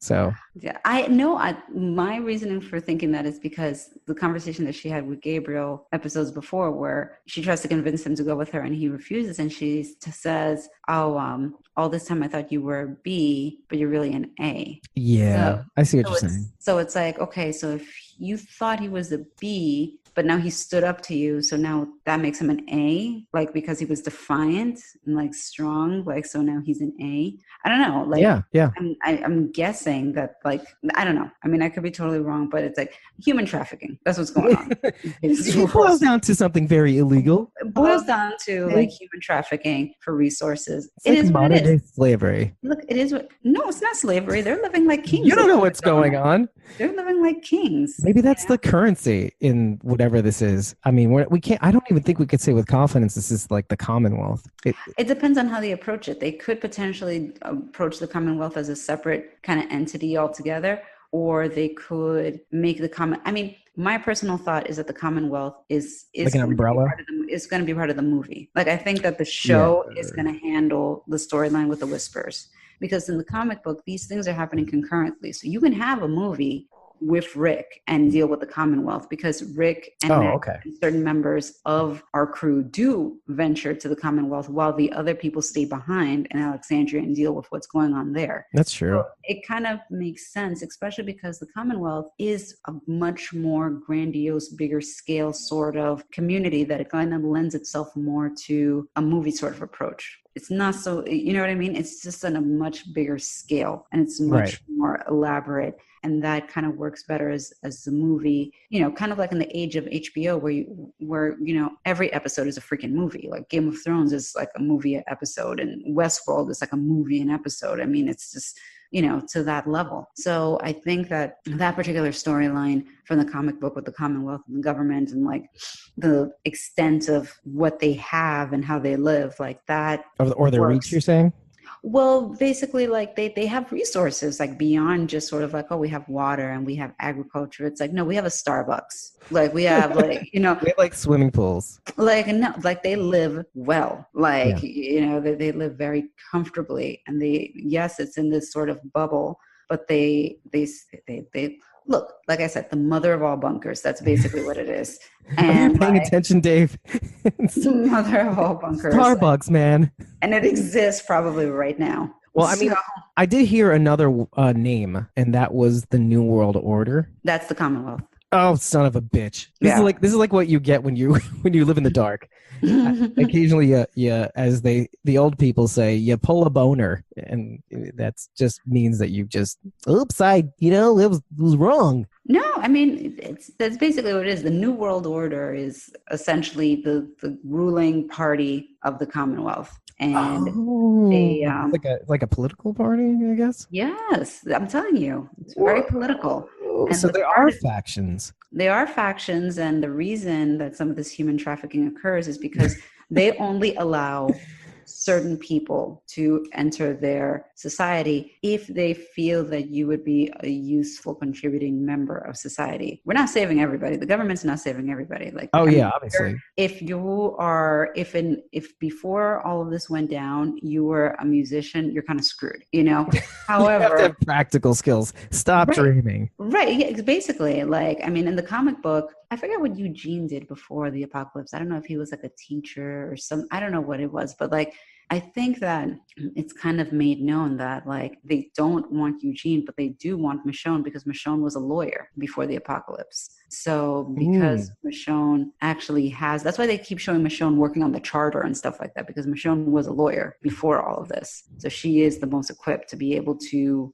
Yeah, I know. My reasoning for thinking that is because the conversation that she had with Gabriel episodes before, where she tries to convince him to go with her and he refuses, and she says, "Oh, all this time I thought you were a B, but you're really an A."
Yeah, I see what you're saying.
So it's like, okay, so if you thought he was a B, but now he stood up to you, so now that makes him an A, like because he was defiant and like strong, like so now he's an A. I don't know, like
yeah.
I'm guessing that, like, I don't know. I mean, I could be totally wrong, but it's like human trafficking. That's what's going on.
It boils down to something very illegal.
It boils down to like human trafficking for resources.
It's like modern day slavery.
Look, it is what. No, it's not slavery. They're living like kings.
You don't know what's going on.
They're living like kings.
Maybe that's the currency in whatever this is. I mean, we can't. I don't even think we could say with confidence this is like the Commonwealth.
It depends on how they approach it. They could potentially approach the Commonwealth as a separate kind of entity altogether, or they could make the I mean, my personal thought is that the Commonwealth is
like an umbrella.
Is going to be part of the movie. Like, I think that the show is going to handle the storyline with the whispers, because in the comic book, these things are happening concurrently. So you can have a movie with Rick and deal with the Commonwealth, because Rick and and certain members of our crew do venture to the Commonwealth while the other people stay behind in Alexandria and deal with what's going on there.
That's true.
So it kind of makes sense, especially because the Commonwealth is a much more grandiose, bigger scale sort of community that it kind of lends itself more to a movie sort of approach. It's not so, you know what I mean? It's just on a much bigger scale, and it's much more elaborate. And that kind of works better as the movie, you know, kind of like in the age of HBO where every episode is a freaking movie. Like Game of Thrones is like a movie episode, and Westworld is like a movie an episode. I mean, it's just, to that level. So I think that particular storyline from the comic book with the Commonwealth and the government and like the extent of what they have and how they live, like that.
Or the reach, you're saying?
Well, basically, like they have resources like beyond just sort of like, oh, we have water and we have agriculture. It's like, no, we have a Starbucks. Like we have like, we have
like swimming pools.
Like, no, like they live well. Like, they live very comfortably. And yes, it's in this sort of bubble, but they look, like I said, the mother of all bunkers. That's basically what it is. And
paying attention, Dave.
The mother of all bunkers.
Starbucks, man.
And it exists probably right now.
Well, I mean, I did hear another name, and that was the New World Order.
That's the Commonwealth.
Oh, son of a bitch! This is like what you get when you live in the dark. Occasionally, as the old people say, you pull a boner, and that just means that you just, oops, it was wrong.
No, I mean that's basically what it is. The New World Order is essentially the ruling party of the Commonwealth. And
like a political party, I guess.
Yes, I'm telling you, it's very political.
And so there are factions.
There are factions, and the reason that some of this human trafficking occurs is because they only allow certain people to enter their society if they feel that you would be a useful contributing member of society. We're not saving everybody. The government's not saving everybody. Like,
obviously.
If before all of this went down, you were a musician, you're kind of screwed, However,
you have to have practical skills. Stop dreaming.
Right. Yeah, basically, like, I mean, in the comic book, I forget what Eugene did before the apocalypse. I don't know if he was like a teacher or I don't know what it was, but like, I think that it's kind of made known that like they don't want Eugene, but they do want Michonne, because Michonne was a lawyer before the apocalypse. So because Michonne actually that's why they keep showing Michonne working on the charter and stuff like that, because Michonne was a lawyer before all of this. So she is the most equipped to be able to,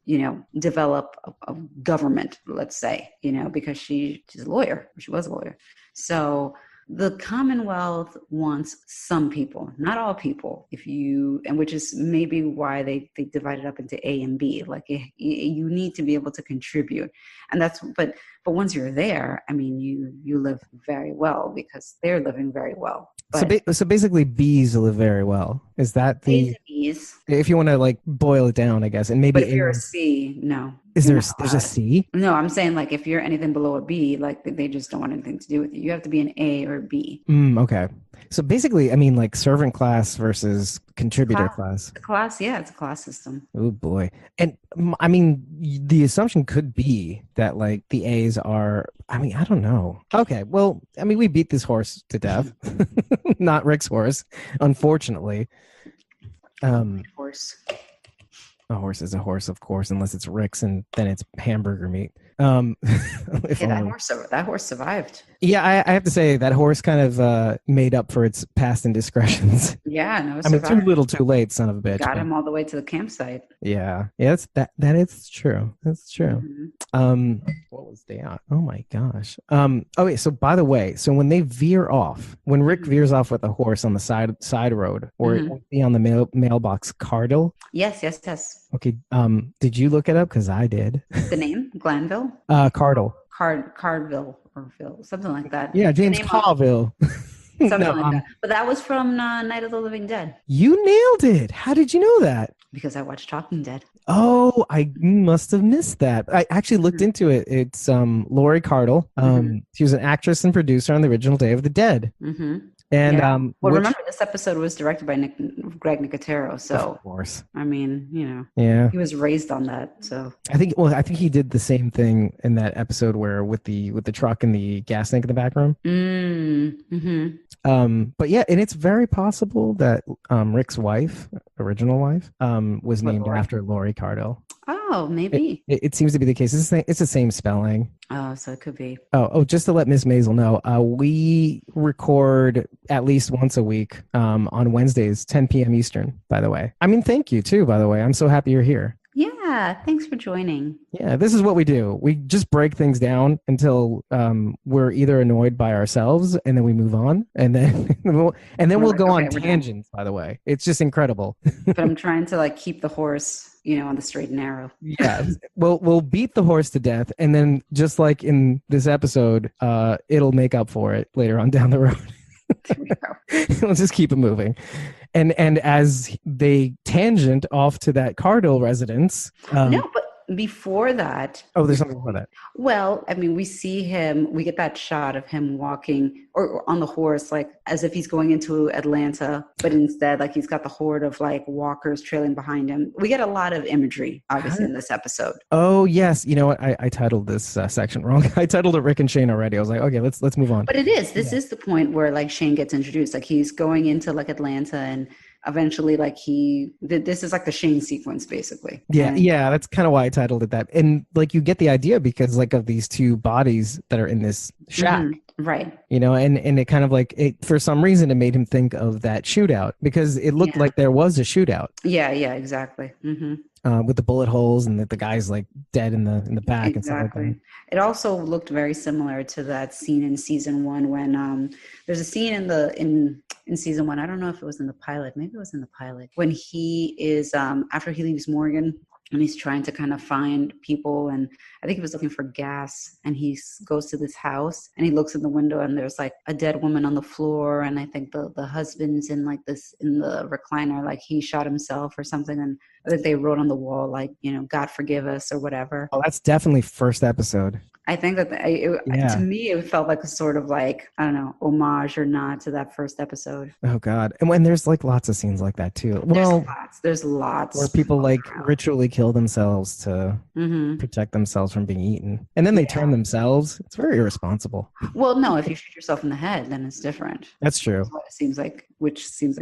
develop a government, let's say, because she's a lawyer. She was a lawyer. So the Commonwealth wants some people, not all people, and which is maybe why they divide it up into A and B. Like you need to be able to contribute. And but once you're there, I mean, you live very well because they're living very well. But
so basically bees live very well. Is that
bees?
If you want to like boil it down, I guess, and maybe.
But if you're a C, no.
There's a C?
No, I'm saying like if you're anything below a B, like they just don't want anything to do with you. You have to be an A or a B.
Okay. So basically, I mean, like servant class versus contributor class.
It's a class system.
Oh boy. And I mean, the assumption could be that like the A's are, I mean, I don't know. Okay. Well, I mean, we beat this horse to death. Not Rick's horse, unfortunately.
Horse.
A horse is a horse, of course, unless it's Rick's, and then it's hamburger meat.
That horse survived.
Yeah, I have to say that horse kind of made up for its past indiscretions.
Yeah, no,
I mean, too little, too late, son of a bitch.
Got him all the way to the campsite.
Yeah, that is true. That's true.
Mm-hmm.
What was that? Oh my gosh. Okay, so by the way, so when they veer off, when Rick veers off with a horse on the side road, or be on the mailbox, Cardille.
Yes.
Okay. Did you look it up? Because I did.
The name Glanville.
Cardille.
Cardville or Ville, something like that.
Yeah, James Carville.
Something like that. But that was from Night of the Living Dead.
You nailed it. How did you know that?
Because I watched Talking Dead.
Oh, I must have missed that. I actually looked into it. It's Laurie Cardille. She was an actress and producer on the original Day of the Dead. And
remember, this episode was directed by Greg Nicotero, so
of course,
I mean, he was raised on that. So
I think he did the same thing in that episode where with the truck and the gas tank in the back room. But yeah, and it's very possible that Rick's original wife, was named after Laurie Cardille.
Oh, maybe.
It seems to be the case. It's the same spelling.
Oh, so it could be.
Oh, just to let Miss Maisel know, we record at least once a week on Wednesdays, 10 p.m. Eastern, by the way. I mean, thank you, too, by the way. I'm so happy you're here.
Yeah, thanks for joining.
Yeah, this is what we do. We just break things down until we're either annoyed by ourselves, and then we move on, and then we'll go on tangents. By the way, it's just incredible.
But I'm trying to keep the horse, on the straight and narrow.
Yeah, we'll beat the horse to death, and then just like in this episode, it'll make up for it later on down the road. We'll just keep it moving. And as they tangent off to that Cardille residence.
No, but before that.
Oh, there's something before that.
Well, I mean, we get that shot of him walking or on the horse, as if he's going into Atlanta, but instead, he's got the horde of walkers trailing behind him. We get a lot of imagery, obviously, in this episode.
Oh, yes. You know what? I titled this section wrong. I titled it Rick and Shane already. I was like, okay, let's move on.
But it is. This is the point where Shane gets introduced. He's going into Atlanta, and eventually this is the Shane sequence, basically.
Yeah, that's kind of why I titled it that. And you get the idea because of these two bodies that are in this shack.
Right.
And it kind of for some reason it made him think of that shootout because it looked like there was a shootout.
Yeah, exactly.
With the bullet holes and the guy's dead in the back and stuff like that.
It also looked very similar to that scene in season 1 when there's a scene in season 1. I don't know if it was in the pilot. Maybe it was in the pilot when he is after he leaves Morgan. And he's trying to kind of find people, and I think he was looking for gas, and he goes to this house and he looks in the window and there's a dead woman on the floor, and I think the husband's in in the recliner, he shot himself or something, and I think they wrote on the wall God forgive us or whatever.
Oh, that's definitely first episode.
I think that to me it felt like a sort of I don't know, homage or nod to that first episode.
Oh God. And when there's lots of scenes like that too. Well,
there's lots
where people ritually kill themselves to protect themselves from being eaten. And then they turn themselves. It's very irresponsible.
Well, no, if you shoot yourself in the head, then it's different.
That's true.
That's what it seems like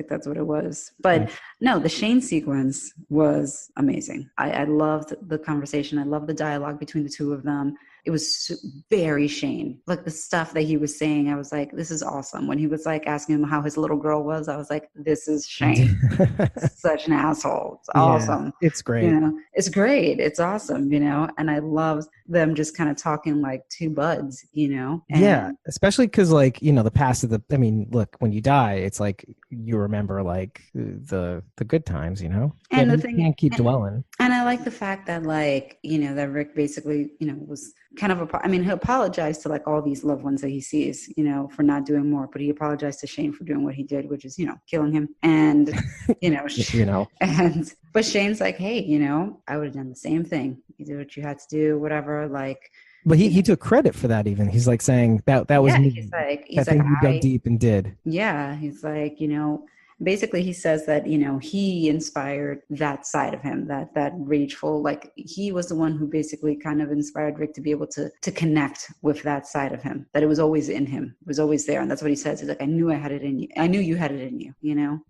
that's what it was. But no, the Shane sequence was amazing. I loved the conversation. I loved the dialogue between the two of them. It was very Shane. The stuff that he was saying, I was like, this is awesome. When he was asking him how his little girl was, I was like, this is Shane. Such an asshole. It's awesome.
It's great.
It's great. It's awesome, and I love them just kind of talking like two buds, And
yeah, especially because the past of look, when you die, it's you remember the good times,
And the thing,
you can't keep dwelling.
And I like the fact that that Rick basically, was kind of he apologized to all these loved ones that he sees, for not doing more, but he apologized to Shane for doing what he did, which is, killing him. And, but Shane's like, hey, I would have done the same thing. You did what you had to do, whatever.
But he took credit for that. Even he's like saying that was me.
He's
thing
like,
you dug deep and did.
Yeah, he's like, basically he says that, he inspired that side of him, that rageful, like he was the one who basically kind of inspired Rick to be able to connect with that side of him, that it was always in him, it was always there. And that's what he says. He's like, I knew I had it in you. I knew you had it in you,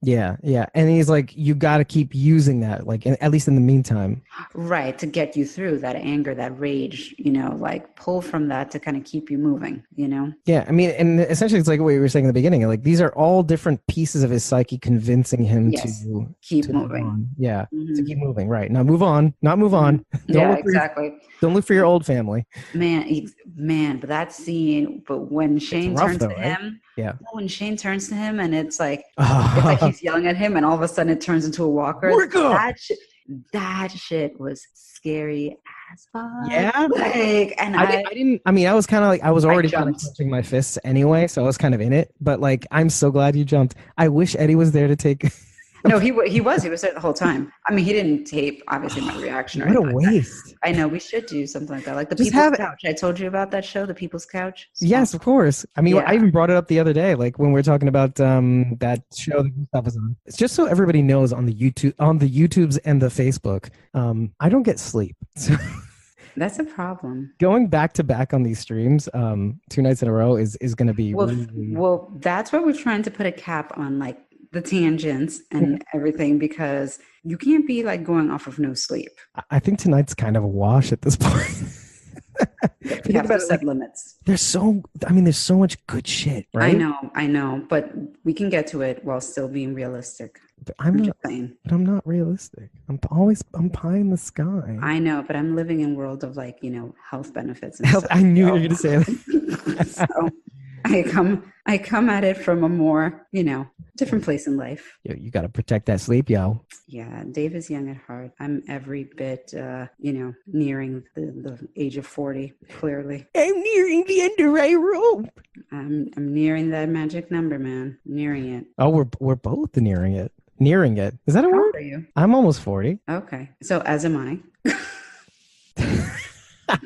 Yeah.
Yeah. And he's like, you got to keep using that, like, at least in the meantime.
Right. To get you through that anger, that rage, like pull from that to kind of keep you moving,
Yeah. I mean, and essentially it's like what you were saying in the beginning, like these are all different pieces of his psyche convincing him to
keep moving.
Yeah. To keep moving. Right. Not move on.
Exactly.
Don't look for your old family.
Man, but that scene, but when Shane turns to him,
yeah.
When Shane turns to him and it's like he's yelling at him and all of a sudden it turns into a walker. That shit was scary as fuck.
Yeah.
I
was kind of like, I was already kind of clenching my fists anyway, so I was kind of in it. But like, I'm so glad you jumped. I wish Eddie was there to take.
No, he was there the whole time. I mean, he didn't tape obviously my reaction.
What a waste!
Like I know, we should do something like that, like the People's Couch. I told you about that show, The People's Couch.
Yes, of course. I mean, I even brought it up the other day, like when we were talking about that show that Gustav was on. It's just so everybody knows on the YouTubes and the Facebook. I don't get sleep. So.
That's a problem.
Going back to back on these streams, 2 nights in a row is going to be.
Well, that's why we're trying to put a cap on like the tangents and everything, because you can't be like going off of no sleep.
I think tonight's kind of a wash at this point.
We have to set limits.
There's so much good shit, right?
I know, but we can get to it while still being realistic.
But I'm not realistic. I'm pie in the sky.
I know, but I'm living in a world of like, health benefits and
stuff. I knew you were going to say that.
So I come at it from a more, different place in life.
Yo, you got to protect that sleep, yo.
Yeah, Dave is young at heart. I'm every bit, nearing the age of 40, clearly.
I'm nearing the end of my rope.
I'm nearing that magic number, man. Nearing it.
Oh, we're both nearing it. Nearing it. Is that a word?
How old are you?
I'm almost 40.
Okay. So as am I.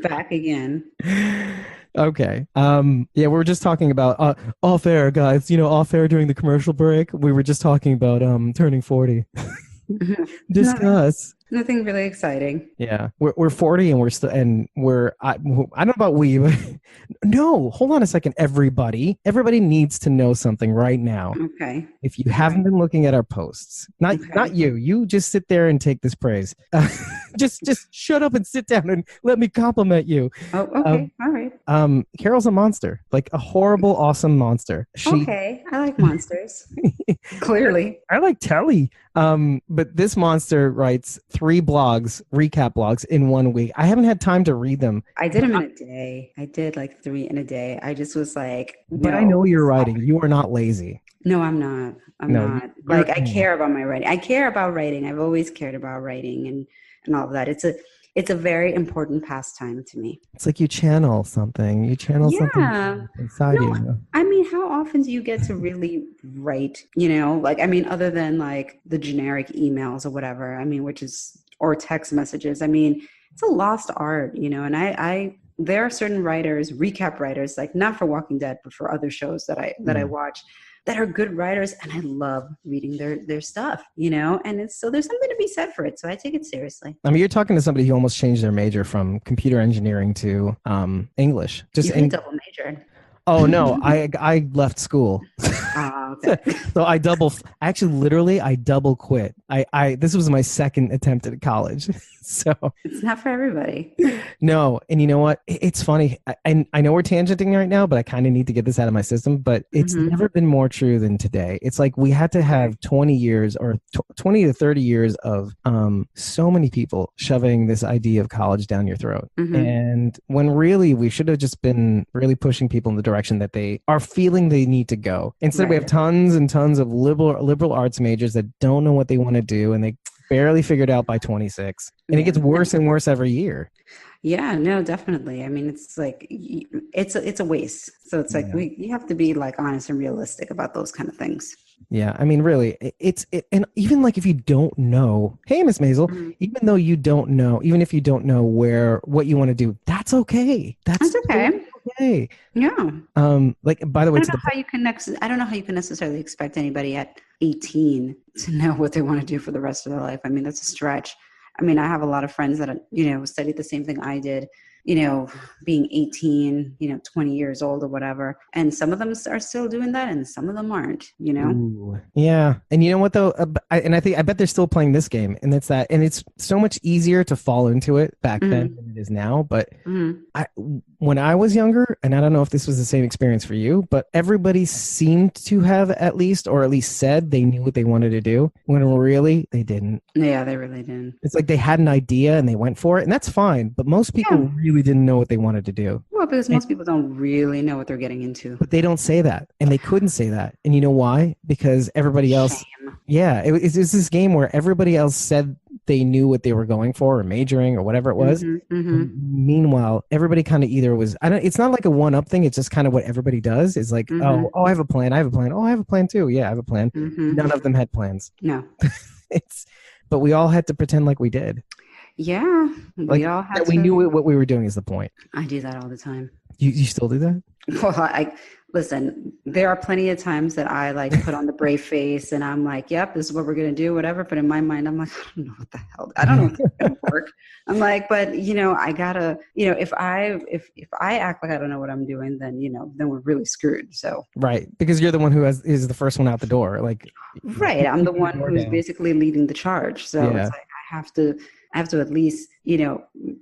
Back again.
Okay. Yeah, we were just talking about off air, guys. Off air during the commercial break. We were just talking about turning 40. Discuss.
Nothing really exciting.
Yeah, we're 40 and I don't know about we, but no, hold on a second. Everybody needs to know something right now.
Okay.
If you haven't been looking at our posts, not you just sit there and take this praise. Just shut up and sit down and let me compliment you.
Oh, okay. All right.
Carol's a monster, like a horrible, awesome monster.
Okay, I like monsters. Clearly,
I like Telly. But this monster writes 3 recap blogs in 1 week. I haven't had time to read them.
I did them in a day. I did like 3 in a day. I just was like,
but I know you're writing. You are not lazy.
No, I'm not. I'm not. Like, I care about my writing. I care about writing. I've always cared about writing and all of that. It's a very important pastime to me.
It's like you channel something. You channel something inside you.
I mean, how often do you get to really write, other than like the generic emails or whatever, or text messages. I mean, it's a lost art, and there are certain writers, recap writers, like not for Walking Dead, but for other shows that I watch, that are good writers, and I love reading their stuff, and so there's something to be said for it. So I take it seriously. I mean,
you're talking to somebody who almost changed their major from computer engineering to English.
Just double majored.
Oh no, I left school.
Okay.
So I double quit. This was my second attempt at college. So
it's not for everybody.
No, and you know what? It's funny. I know we're tangenting right now, but I kind of need to get this out of my system. But it's never been more true than today. It's like we had to have 20 years or 20 to 30 years of so many people shoving this idea of college down your throat. And when really we should have just been really pushing people in the direction that they are feeling they need to go. Instead, we have tons and tons of liberal arts majors that don't know what they want to do, and they barely figured out by 26. And it gets worse and worse every year.
Yeah, no, definitely. I mean, it's like, it's a waste. So it's like, you have to be like honest and realistic about those kind of things.
Yeah, I mean, really, and even like if you don't know, hey, Miss Maisel, even if you don't know what you want to do, that's that's okay. That's
okay.
totally okay.
Yeah.
Like, by the way,
I don't know how you can necessarily expect anybody at 18 to know what they want to do for the rest of their life. I mean, that's a stretch. I mean, I have a lot of friends that, studied the same thing I did, being 18, 20 years old or whatever. And some of them are still doing that and some of them aren't,
Ooh, yeah. And you know what, though? I bet they're still playing this game. And it's so much easier to fall into it back then than it is now. But when I was younger, and I don't know if this was the same experience for you, but everybody seemed to have at least said they knew what they wanted to do, when really they didn't.
Yeah, they really didn't.
It's like they had an idea and they went for it, and that's fine. But most people really didn't know what they wanted to do.
Well, because most people don't really know what they're getting into.
But they don't say that, and they couldn't say that. And you know why? Because everybody else...
Shame.
Yeah, it's this game where everybody else said they knew what they were going for or majoring or whatever it was. Meanwhile, everybody kind of either was... it's not like a one-up thing. It's just kind of what everybody does. It's like, oh, I have a plan. I have a plan. Oh, I have a plan too. Yeah, I have a plan. None of them had plans.
No.
But we all had to pretend like we did.
Yeah, we all had
we knew what we were doing is the point.
I do that all the time.
You still do that?
Well, listen, there are plenty of times that I put on the brave face and I'm like, yep, this is what we're going to do, whatever. But in my mind, I'm like, I don't know what the hell. I don't know if it's going to work. I'm like, but I gotta, if I act like I don't know what I'm doing, then, then we're really screwed. So.
Right. Because you're the one who is the first one out the door.
Right. I'm the one who's basically leading the charge. So it's like, I have to at least,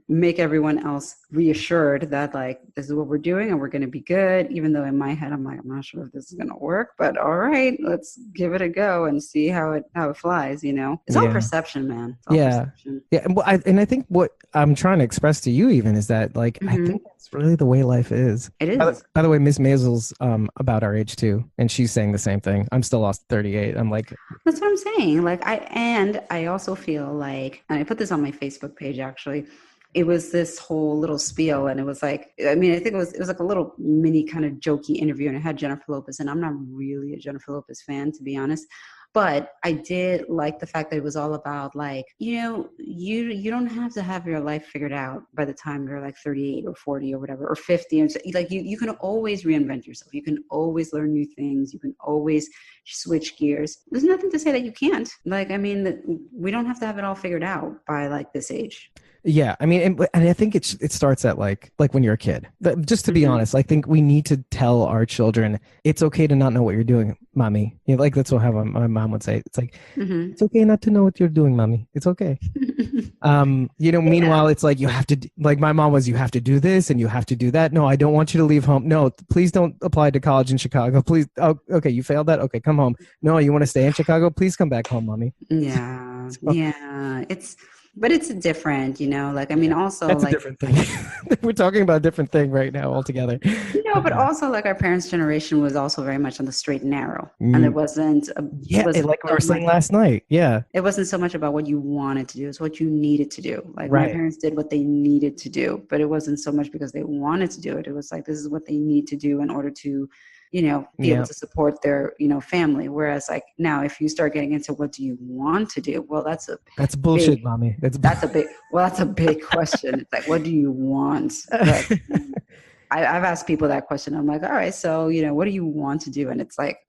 make everyone else reassured that this is what we're doing and we're going to be good. Even though in my head, I'm like, I'm not sure if this is going to work, but all right, let's give it a go and see how it flies. It's all perception, man. It's all perception.
Yeah. And I think what I'm trying to express to you even is that I think that's really the way life is.
It is.
By the way, Miss Maisel's about our age too. And she's saying the same thing. I'm still lost 38. I'm like,
that's what I'm saying. I also feel and I put this on my Facebook page, actually. It was this whole little spiel, and it was I think it was like a little mini kind of jokey interview, and it had Jennifer Lopez, and I'm not really a Jennifer Lopez fan, to be honest. But I did like the fact that it was all about you don't have to have your life figured out by the time you're 38 or 40 or whatever, or 50. And so, you can always reinvent yourself. You can always learn new things. You can always switch gears. There's nothing to say that you can't. We don't have to have it all figured out by this age.
Yeah, and I think it starts at like when you're a kid. Just to be honest, I think we need to tell our children it's okay to not know what you're doing, mommy. That's what my mom would say. It's it's okay not to know what you're doing, mommy. It's okay. Meanwhile, it's you have to, my mom was, you have to do this and you have to do that. No, I don't want you to leave home. No, please don't apply to college in Chicago. Please. Oh, okay, you failed that. Okay, come home. No, you want to stay in Chicago? Please come back home, mommy.
Yeah, yeah. But it's different, also
that's a different thing. We're talking about a different thing right now altogether.
But also our parents' generation was also very much on the straight and narrow. And it wasn't...
we were saying last night. Yeah.
It wasn't so much about what you wanted to do. It's what you needed to do. My parents did what they needed to do. But it wasn't so much because they wanted to do it. It was this is what they need to do in order to... be able to support their, family. Whereas now, if you start getting into what do you want to do? Well, that's
bullshit, mommy. That's
a big question. It's what do you want? I've asked people that question. I'm like, all right, so, what do you want to do? And it's that's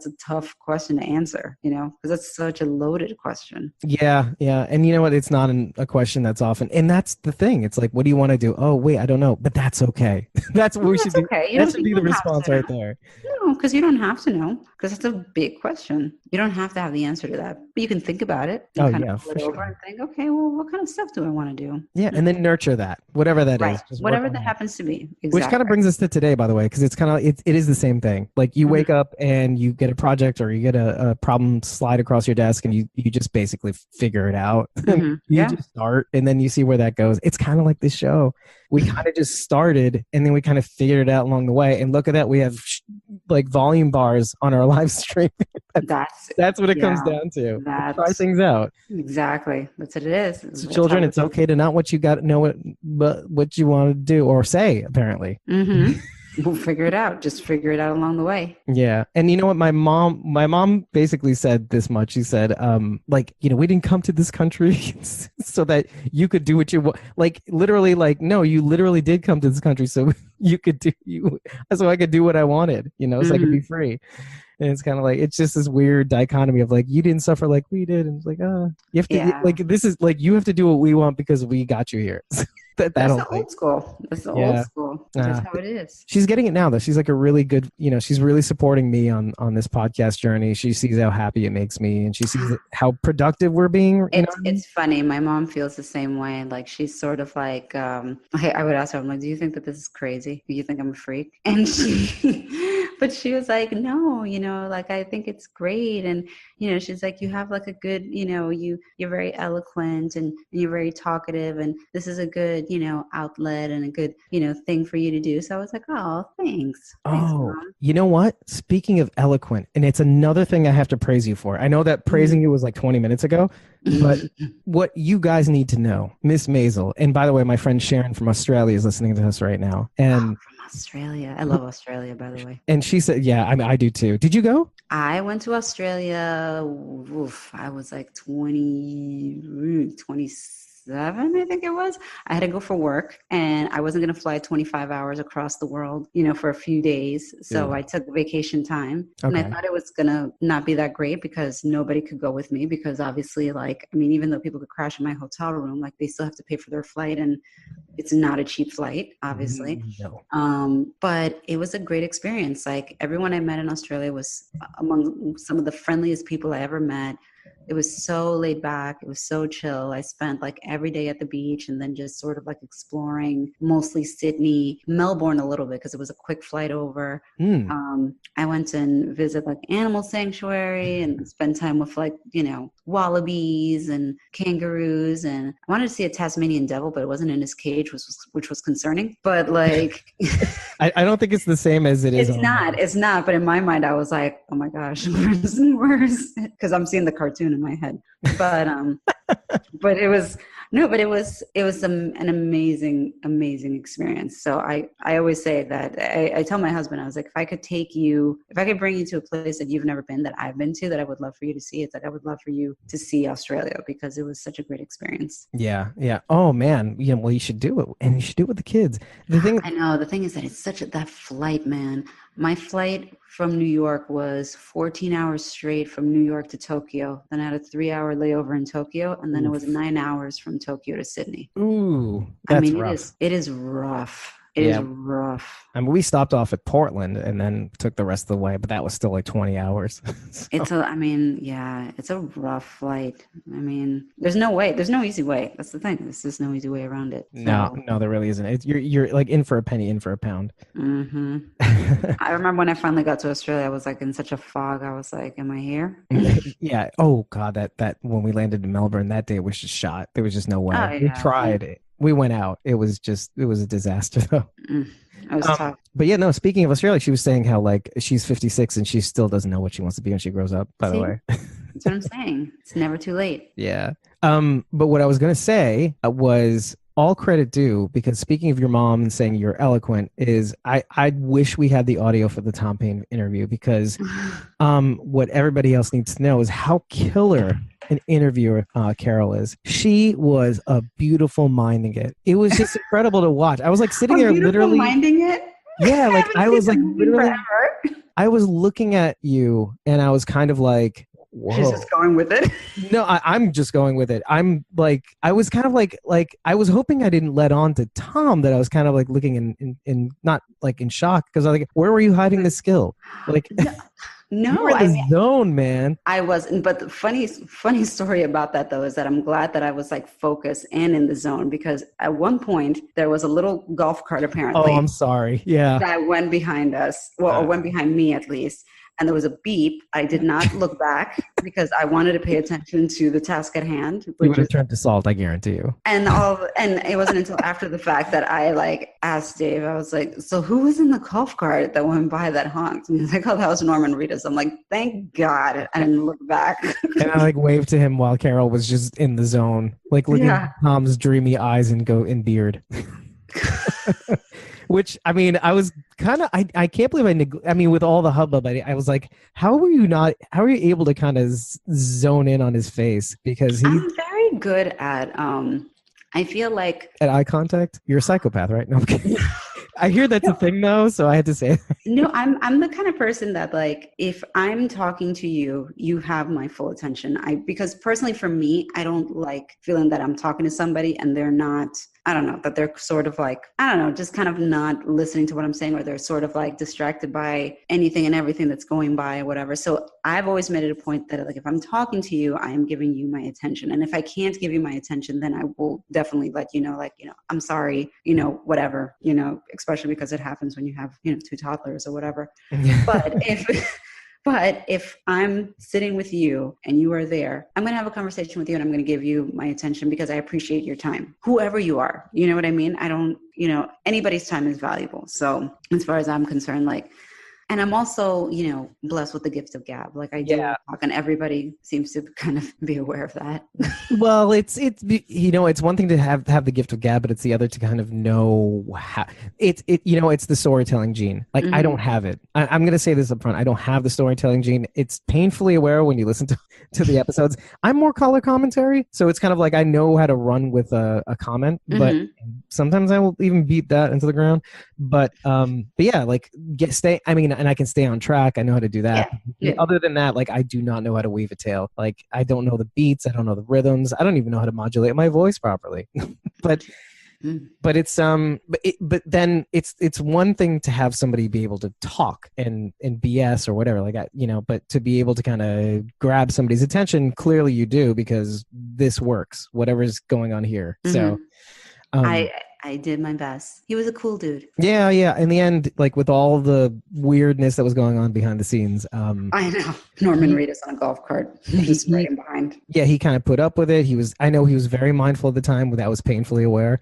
a tough question to answer, because that's such a loaded question.
Yeah. Yeah. And you know what? It's not a question that's often, and that's the thing. It's what do you want to do? Oh, wait, I don't know, but that's okay. That's what we should do.
Okay.
That should be the response right there.
No, because you don't have to know, because it's a big question. You don't have to have the answer to that, but you can think about it. And pull it over and think, okay, well, what kind of stuff do I want to do?
Yeah. And then nurture that, whatever that is.
Just whatever that happens to be. Exactly.
Which kind of brings us to today, by the way, because it's kind of, it is the same thing. You wake up and you get a project or you get a problem slide across your desk and you just basically figure it out. You just start and then you see where that goes. It's kind of like this show. We kind of just started and then we kind of figured it out along the way. And look at that. We have volume bars on our live stream. That's what it comes down to. Try things out.
Exactly. That's what it is.
So children, it's okay to not what you got know what you want to do or say, apparently.
We'll figure it out. Just figure it out along the way.
Yeah. And you know what? My mom basically said this much. She said, like, we didn't come to this country so that you could do what you want. Like, literally, like, no, you literally did come to this country so so I could do what I wanted, so I could be free. And it's kind of like, it's just this weird dichotomy of like, you didn't suffer like we did. And it's like, you have to, like, this is like, you have to do what we want because we got you here. That's the
old school. That's the old school. That's how it is.
She's getting it now, though. She's like a really good, she's really supporting me on this podcast journey. She sees how happy it makes me, and she sees how productive we're being.
It's funny. My mom feels the same way. Like, she's sort of like, I would ask her, I'm like, do you think that this is crazy? Do you think I'm a freak? And but she was like, no, like, I think it's great. And, she's like, you have like a good, you're very eloquent and you're very talkative, and this is a good, outlet and a good, thing for you to do. So I was like, oh, thanks. Thanks, Mom.
You know what? Speaking of eloquent, and it's another thing I have to praise you for. I know that praising you was like 20 minutes ago, but what you guys need to know, Miss Maisel, and by the way, my friend Sharon from Australia is listening to us right now. And
from Australia. I love Australia, by the way.
And she said, yeah, I mean, I do too. Did you go?
I went to Australia. I was like 27, I think it was. I had to go for work, and I wasn't going to fly 25 hours across the world, for a few days. So I took vacation time, and I thought it was going to not be that great because nobody could go with me because obviously, like, I mean, even though people could crash in my hotel room, like, they still have to pay for their flight, and it's not a cheap flight, obviously.
No.
But it was a great experience. Like, everyone I met in Australia was among some of the friendliest people I ever met. It was so laid back. It was so chill. I spent like every day at the beach and then just sort of like exploring mostly Sydney, Melbourne a little bit because it was a quick flight over. I went and visit like animal sanctuary and spend time with like, wallabies and kangaroos. And I wanted to see a Tasmanian devil, but it wasn't in his cage, which was concerning. But like...
I don't think it's the same as it is.
It's not. But in my mind, I was like, oh my gosh, where's because I'm seeing the cartoon in my head. But but it was an amazing experience. So I always say that I tell my husband, I was like, if I could bring you to a place that you've never been, that I've been to, that I would love for you to see, it's like I would love for you to see Australia because it was such a great experience.
Yeah. Oh man. Well, you should do it, and you should do it with the kids.
I know. The thing is that it's that flight, man. My flight from New York was 14 hours straight from New York to Tokyo. Then I had a 3-hour layover in Tokyo, and then it was 9 hours from Tokyo to Sydney.
Ooh, that's
rough. It is rough. It is rough.
I mean, we stopped off at Portland and then took the rest of the way, but that was still like 20 hours. So.
It's a rough flight. I mean, there's no easy way. That's the thing. There's just no easy way around it. So.
No, there really isn't. You're like in for a penny, in for a pound.
Mm-hmm. I remember when I finally got to Australia, I was like in such a fog. I was like, am I here?
Yeah. Oh God, that when we landed in Melbourne, that day was just shot. There was just no way. We tried it. We went out. It was a disaster though.
It was tough.
But yeah, no, speaking of Australia, she was saying how like she's 56 and she still doesn't know what she wants to be when she grows up, by the way.
That's what I'm saying. It's never too late.
Yeah. But what I was going to say was all credit due, because speaking of your mom and saying you're eloquent, is I wish we had the audio for the Tom Paine interview, because what everybody else needs to know is how killer an interviewer Carol is. She was a beautiful minding it. It was just incredible to watch. I was like sitting there literally
minding it.
Yeah, like I was like literally I was looking at you and I was kind of like, whoa.
She's just going with it.
No, I'm just going with it. I'm like, I was kind of like I was hoping I didn't let on to Tom that I was kind of like looking in not like in shock, because I was like, where were you hiding the skill? Like,
no,
you were in the zone, man.
I wasn't. But the funny story about that though is that I'm glad that I was like focused and in the zone, because at one point there was a little golf cart apparently.
Oh, I'm sorry. Yeah.
That went behind us, or went behind me at least. And there was a beep. I did not look back because I wanted to pay attention to the task at hand.
You would have turned to salt, I guarantee you.
And it wasn't until after the fact that I like asked Dave, I was like, so who was in the golf cart that went by that honked? And he's like, oh, that was Norman Reedus. I'm like, thank God I didn't look back.
And I like waved to him while Carol was just in the zone, like looking at Tom's dreamy eyes and beard. Which, I mean, I was kind of, I can't believe I mean, with all the hubbub, I was like, how were you able to kind of zone in on his face? Because
I'm very good at, I feel like.
At eye contact? You're a psychopath, right? No, I'm kidding. I hear that's a thing though, so I had to say.
No, I'm the kind of person that, like, if I'm talking to you, you have my full attention. Because personally for me, I don't like feeling that I'm talking to somebody and they're not, I don't know, that they're sort of like, I don't know, just kind of not listening to what I'm saying, or they're sort of like distracted by anything and everything that's going by or whatever. So I've always made it a point that, like, if I'm talking to you, I am giving you my attention. And if I can't give you my attention, then I will definitely let you know, like, I'm sorry, whatever, especially because it happens when you have, 2 toddlers or whatever. But if I'm sitting with you and you are there, I'm going to have a conversation with you and I'm going to give you my attention because I appreciate your time, whoever you are. You know what I mean? I don't, anybody's time is valuable. So as far as I'm concerned, like, and I'm also, blessed with the gift of gab. Like I do talk, and everybody seems to kind of be aware of that.
Well, it's one thing to have the gift of gab, but it's the other to kind of know how it's the storytelling gene. Like I don't have it. I'm going to say this up front. I don't have the storytelling gene. It's painfully aware when you listen to the episodes. I'm more color commentary, so it's kind of like I know how to run with a comment, but sometimes I will even beat that into the ground. But yeah, like and I can stay on track. I know how to do that. Yeah. Other than that, like I do not know how to weave a tale. Like I don't know the beats. I don't know the rhythms. I don't even know how to modulate my voice properly. but it's but then it's one thing to have somebody be able to talk and BS or whatever, like but to be able to kind of grab somebody's attention, clearly you do, because this works, whatever's going on here. So
I did my best. He was a cool dude.
Yeah. In the end, like with all the weirdness that was going on behind the scenes.
I know. Norman Reedus on a golf cart. He's right in behind.
Yeah, he kind of put up with it. I know he was very mindful at the time, that was painfully aware.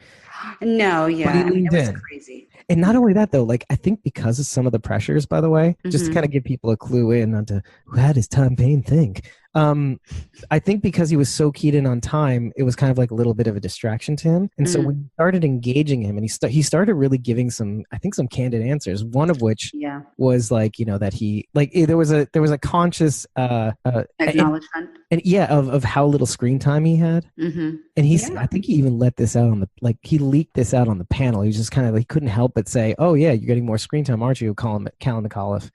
No, yeah. It was crazy.
And not only that, though, like I think because of some of the pressures, by the way, just to kind of give people a clue in onto how does Tom Paine think? I think because he was so keyed in on time, it was kind of like a little bit of a distraction to him. And so when we started engaging him, and he started really giving some candid answers. One of which was like, that he there was a conscious
acknowledgement
of how little screen time he had. And I think he even let this out he leaked this out on the panel. He was just kind of he couldn't help but say, "Oh yeah, you're getting more screen time, aren't you?" Calling McAuliffe.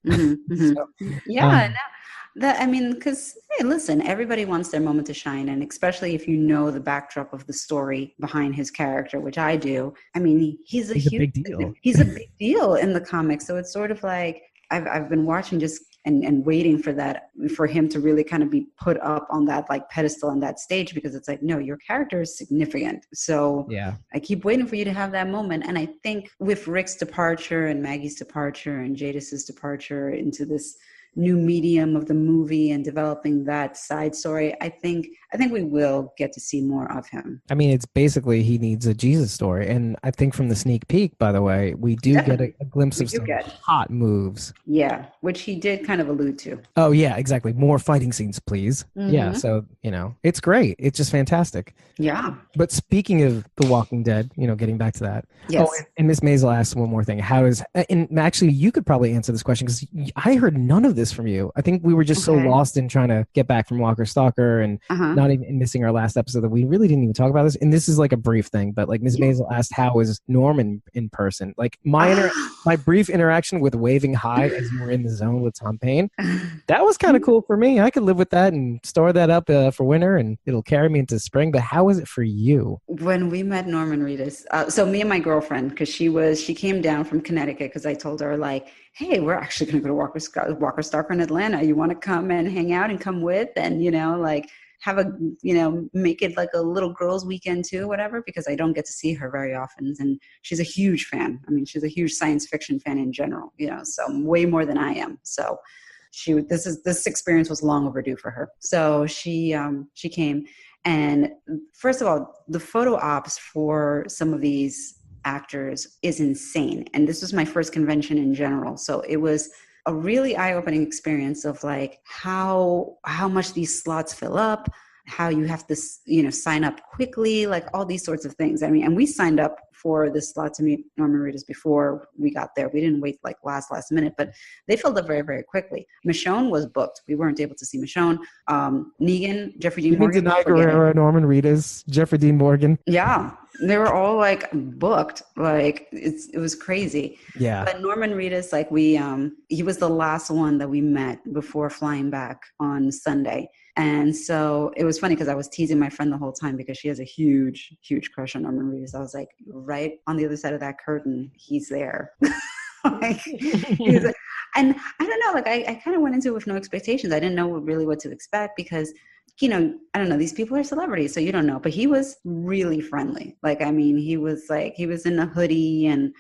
Because, hey, listen, everybody wants their moment to shine. And especially if you know the backdrop of the story behind his character, which I do. I mean, he's a big deal. He's a big deal in the comics. So it's sort of like I've been watching just and waiting for him to really kind of be put up on that like pedestal on that stage, because it's like, no, your character is significant. So I keep waiting for you to have that moment. And I think with Rick's departure and Maggie's departure and Jadis's departure into this new medium of the movie and developing that side story, I think we will get to see more of him.
I mean, it's basically he needs a Jesus story. And I think from the sneak peek, by the way, we do get a glimpse of some hot moves.
Yeah, which he did kind of allude to.
Oh, yeah, exactly. More fighting scenes, please. Yeah, so, it's great. It's just fantastic.
Yeah.
But speaking of The Walking Dead, getting back to that.
Yes.
Oh, and Miss Maisel asked one more thing. And actually, you could probably answer this question because I heard none of this from you. I think we were just so lost in trying to get back from Walker Stalker and not even missing our last episode that we really didn't even talk about this. And this is like a brief thing, but like Miss Maisel asked, how was Norman in person? Like my brief interaction with waving hi as you were in the zone with Tom Paine, that was kind of cool for me. I could live with that and store that up for winter, and it'll carry me into spring. But how was it for you?
When we met Norman Reedus, so me and my girlfriend, because she came down from Connecticut, because I told her like, hey, we're actually going to go to Walker Stalker in Atlanta. You want to come and hang out and come with, and have make it like a little girls' weekend too, whatever, because I don't get to see her very often. And she's a huge fan. I mean, she's a huge science fiction fan in general, so way more than I am. So this experience was long overdue for her. So she came, and first of all, the photo ops for some of these actors is insane. And this was my first convention in general. So it was a really eye-opening experience of like how much these slots fill up, how you have to, sign up quickly, like all these sorts of things. I mean, and we signed up for this slot to meet Norman Reedus before we got there. We didn't wait like last minute, but they filled up very, very quickly. Michonne was booked. We weren't able to see Michonne. Negan, Jeffrey Dean Morgan.
Denai Guerrero, Norman Reedus, Jeffrey Dean Morgan.
Yeah. They were all like booked. Like it was crazy.
Yeah.
But Norman Reedus, like he was the last one that we met before flying back on Sunday. And so it was funny because I was teasing my friend the whole time because she has a huge, huge crush on Norman Reedus. I was like, right on the other side of that curtain, he's there. And I don't know, like I kind of went into it with no expectations. I didn't know really what to expect because, I don't know, these people are celebrities, so you don't know. But he was really friendly. Like, I mean, he was in a hoodie and,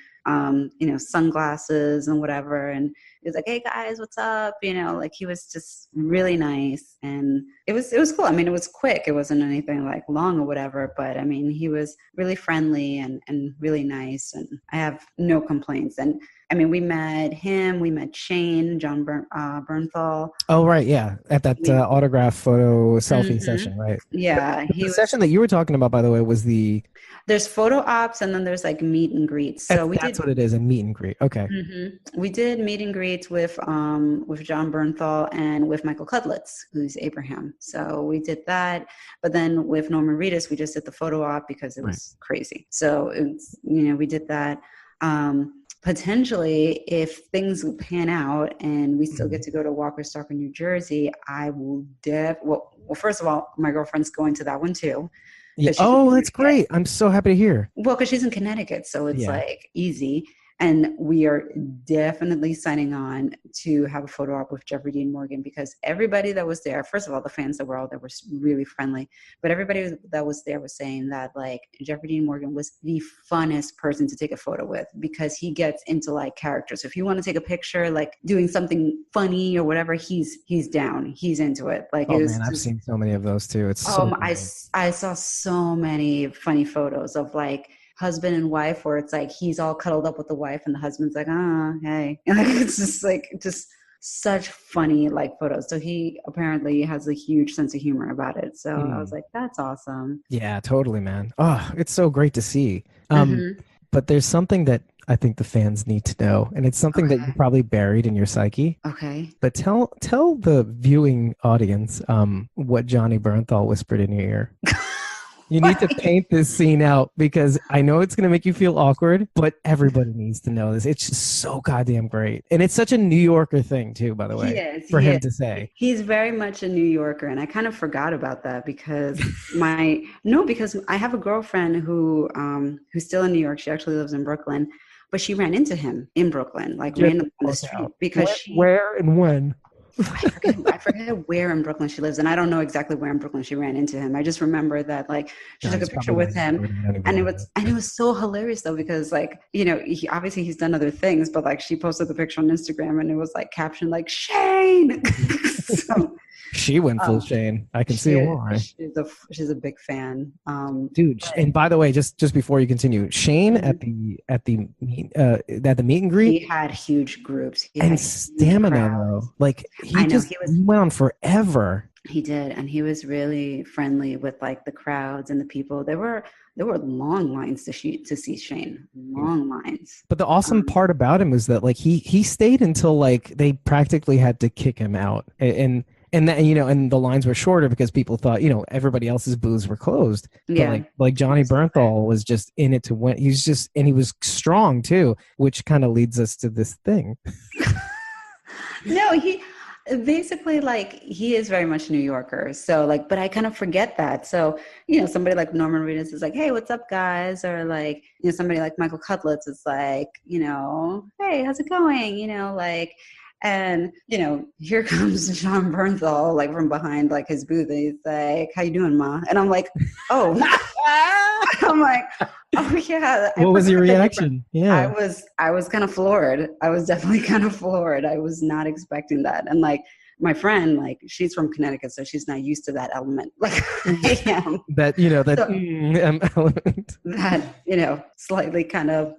sunglasses and whatever. And he was like, hey guys, what's up? Like he was just really nice. And it was cool. I mean, it was quick. It wasn't anything like long or whatever, but I mean, he was really friendly and really nice. And I have no complaints. And I mean, we met him, we met Shane, John Bernthal.
Oh, right. Yeah. At that autograph photo selfie session, right?
Yeah.
The session that you were talking about, by the way, was
there's photo ops and then there's like meet and greets. So
that's what it is, a meet and greet. Okay.
Mm-hmm. We did meet and greets with John Bernthal and with Michael Cudlitz, who's Abraham. So we did that. But then with Norman Reedus, we just did the photo op because it was crazy. So we did that. Potentially, if things pan out and we still get to go to Walker Stalker, New Jersey, I will well, first of all, my girlfriend's going to that one too.
Yeah. Oh, that's great. I'm so happy to hear.
Well, because she's in Connecticut, so it's like easy. And we are definitely signing on to have a photo op with Jeffrey Dean Morgan because everybody that was there, first of all, the fans that were all there were really friendly, but everybody that was there was saying that like Jeffrey Dean Morgan was the funnest person to take a photo with because he gets into like characters. So if you want to take a picture, like doing something funny or whatever, he's down. He's into it. Like,
I've seen so many of those too. It's
I saw so many funny photos of like husband and wife where it's like he's all cuddled up with the wife and the husband's like, hey. And like, it's just such funny like photos. So he apparently has a huge sense of humor about it. So I was like, that's awesome.
Yeah, totally, man. Oh, it's so great to see. But there's something that I think the fans need to know, and it's something that you probably buried in your psyche.
Okay.
But tell the viewing audience what Johnny Bernthal whispered in your ear. You need to paint this scene out because I know it's going to make you feel awkward, but everybody needs to know this. It's just so goddamn great. And it's such a New Yorker thing too, by the way, for him to say.
He's very much a New Yorker. And I kind of forgot about that because because I have a girlfriend who's still in New York. She actually lives in Brooklyn, but she ran into him in Brooklyn, like randomly on the street because
where and when?
I forget where in Brooklyn she lives, and I don't know exactly where in Brooklyn she ran into him. I just remember that like she took a picture with him, and it was so hilarious though because like he's done other things, but like she posted the picture on Instagram and it was like captioned like Shane. So,
she went full Shane. I can see why.
She's a big fan,
dude. And by the way, just before you continue, Shane at the meet and greet,
he had huge groups
and stamina though. Like he went on forever.
He did, and he was really friendly with like the crowds and the people. There were long lines to see Shane, long lines.
But the awesome part about him was that like he stayed until like they practically had to kick him out, and that, and the lines were shorter because people thought, everybody else's booths were closed.
Yeah.
But like Johnny Bernthal was just in it to win. And he was strong too, which kind of leads us to this thing.
No, he basically like he is very much a New Yorker. So like, but I kind of forget that. So, somebody like Norman Reedus is like, hey, what's up guys? Or like, somebody like Michael Cudlitz is like, hey, how's it going? Like, and here comes John Bernthal like from behind like his booth and he's like, how you doing, ma? And I'm like, oh. I'm like, oh yeah.
What was your reaction? Yeah.
I was kind of floored. I was definitely kind of floored. I was not expecting that. And like my friend, like she's from Connecticut, so she's not used to that element. Like I am.
Element.
That, slightly kind of,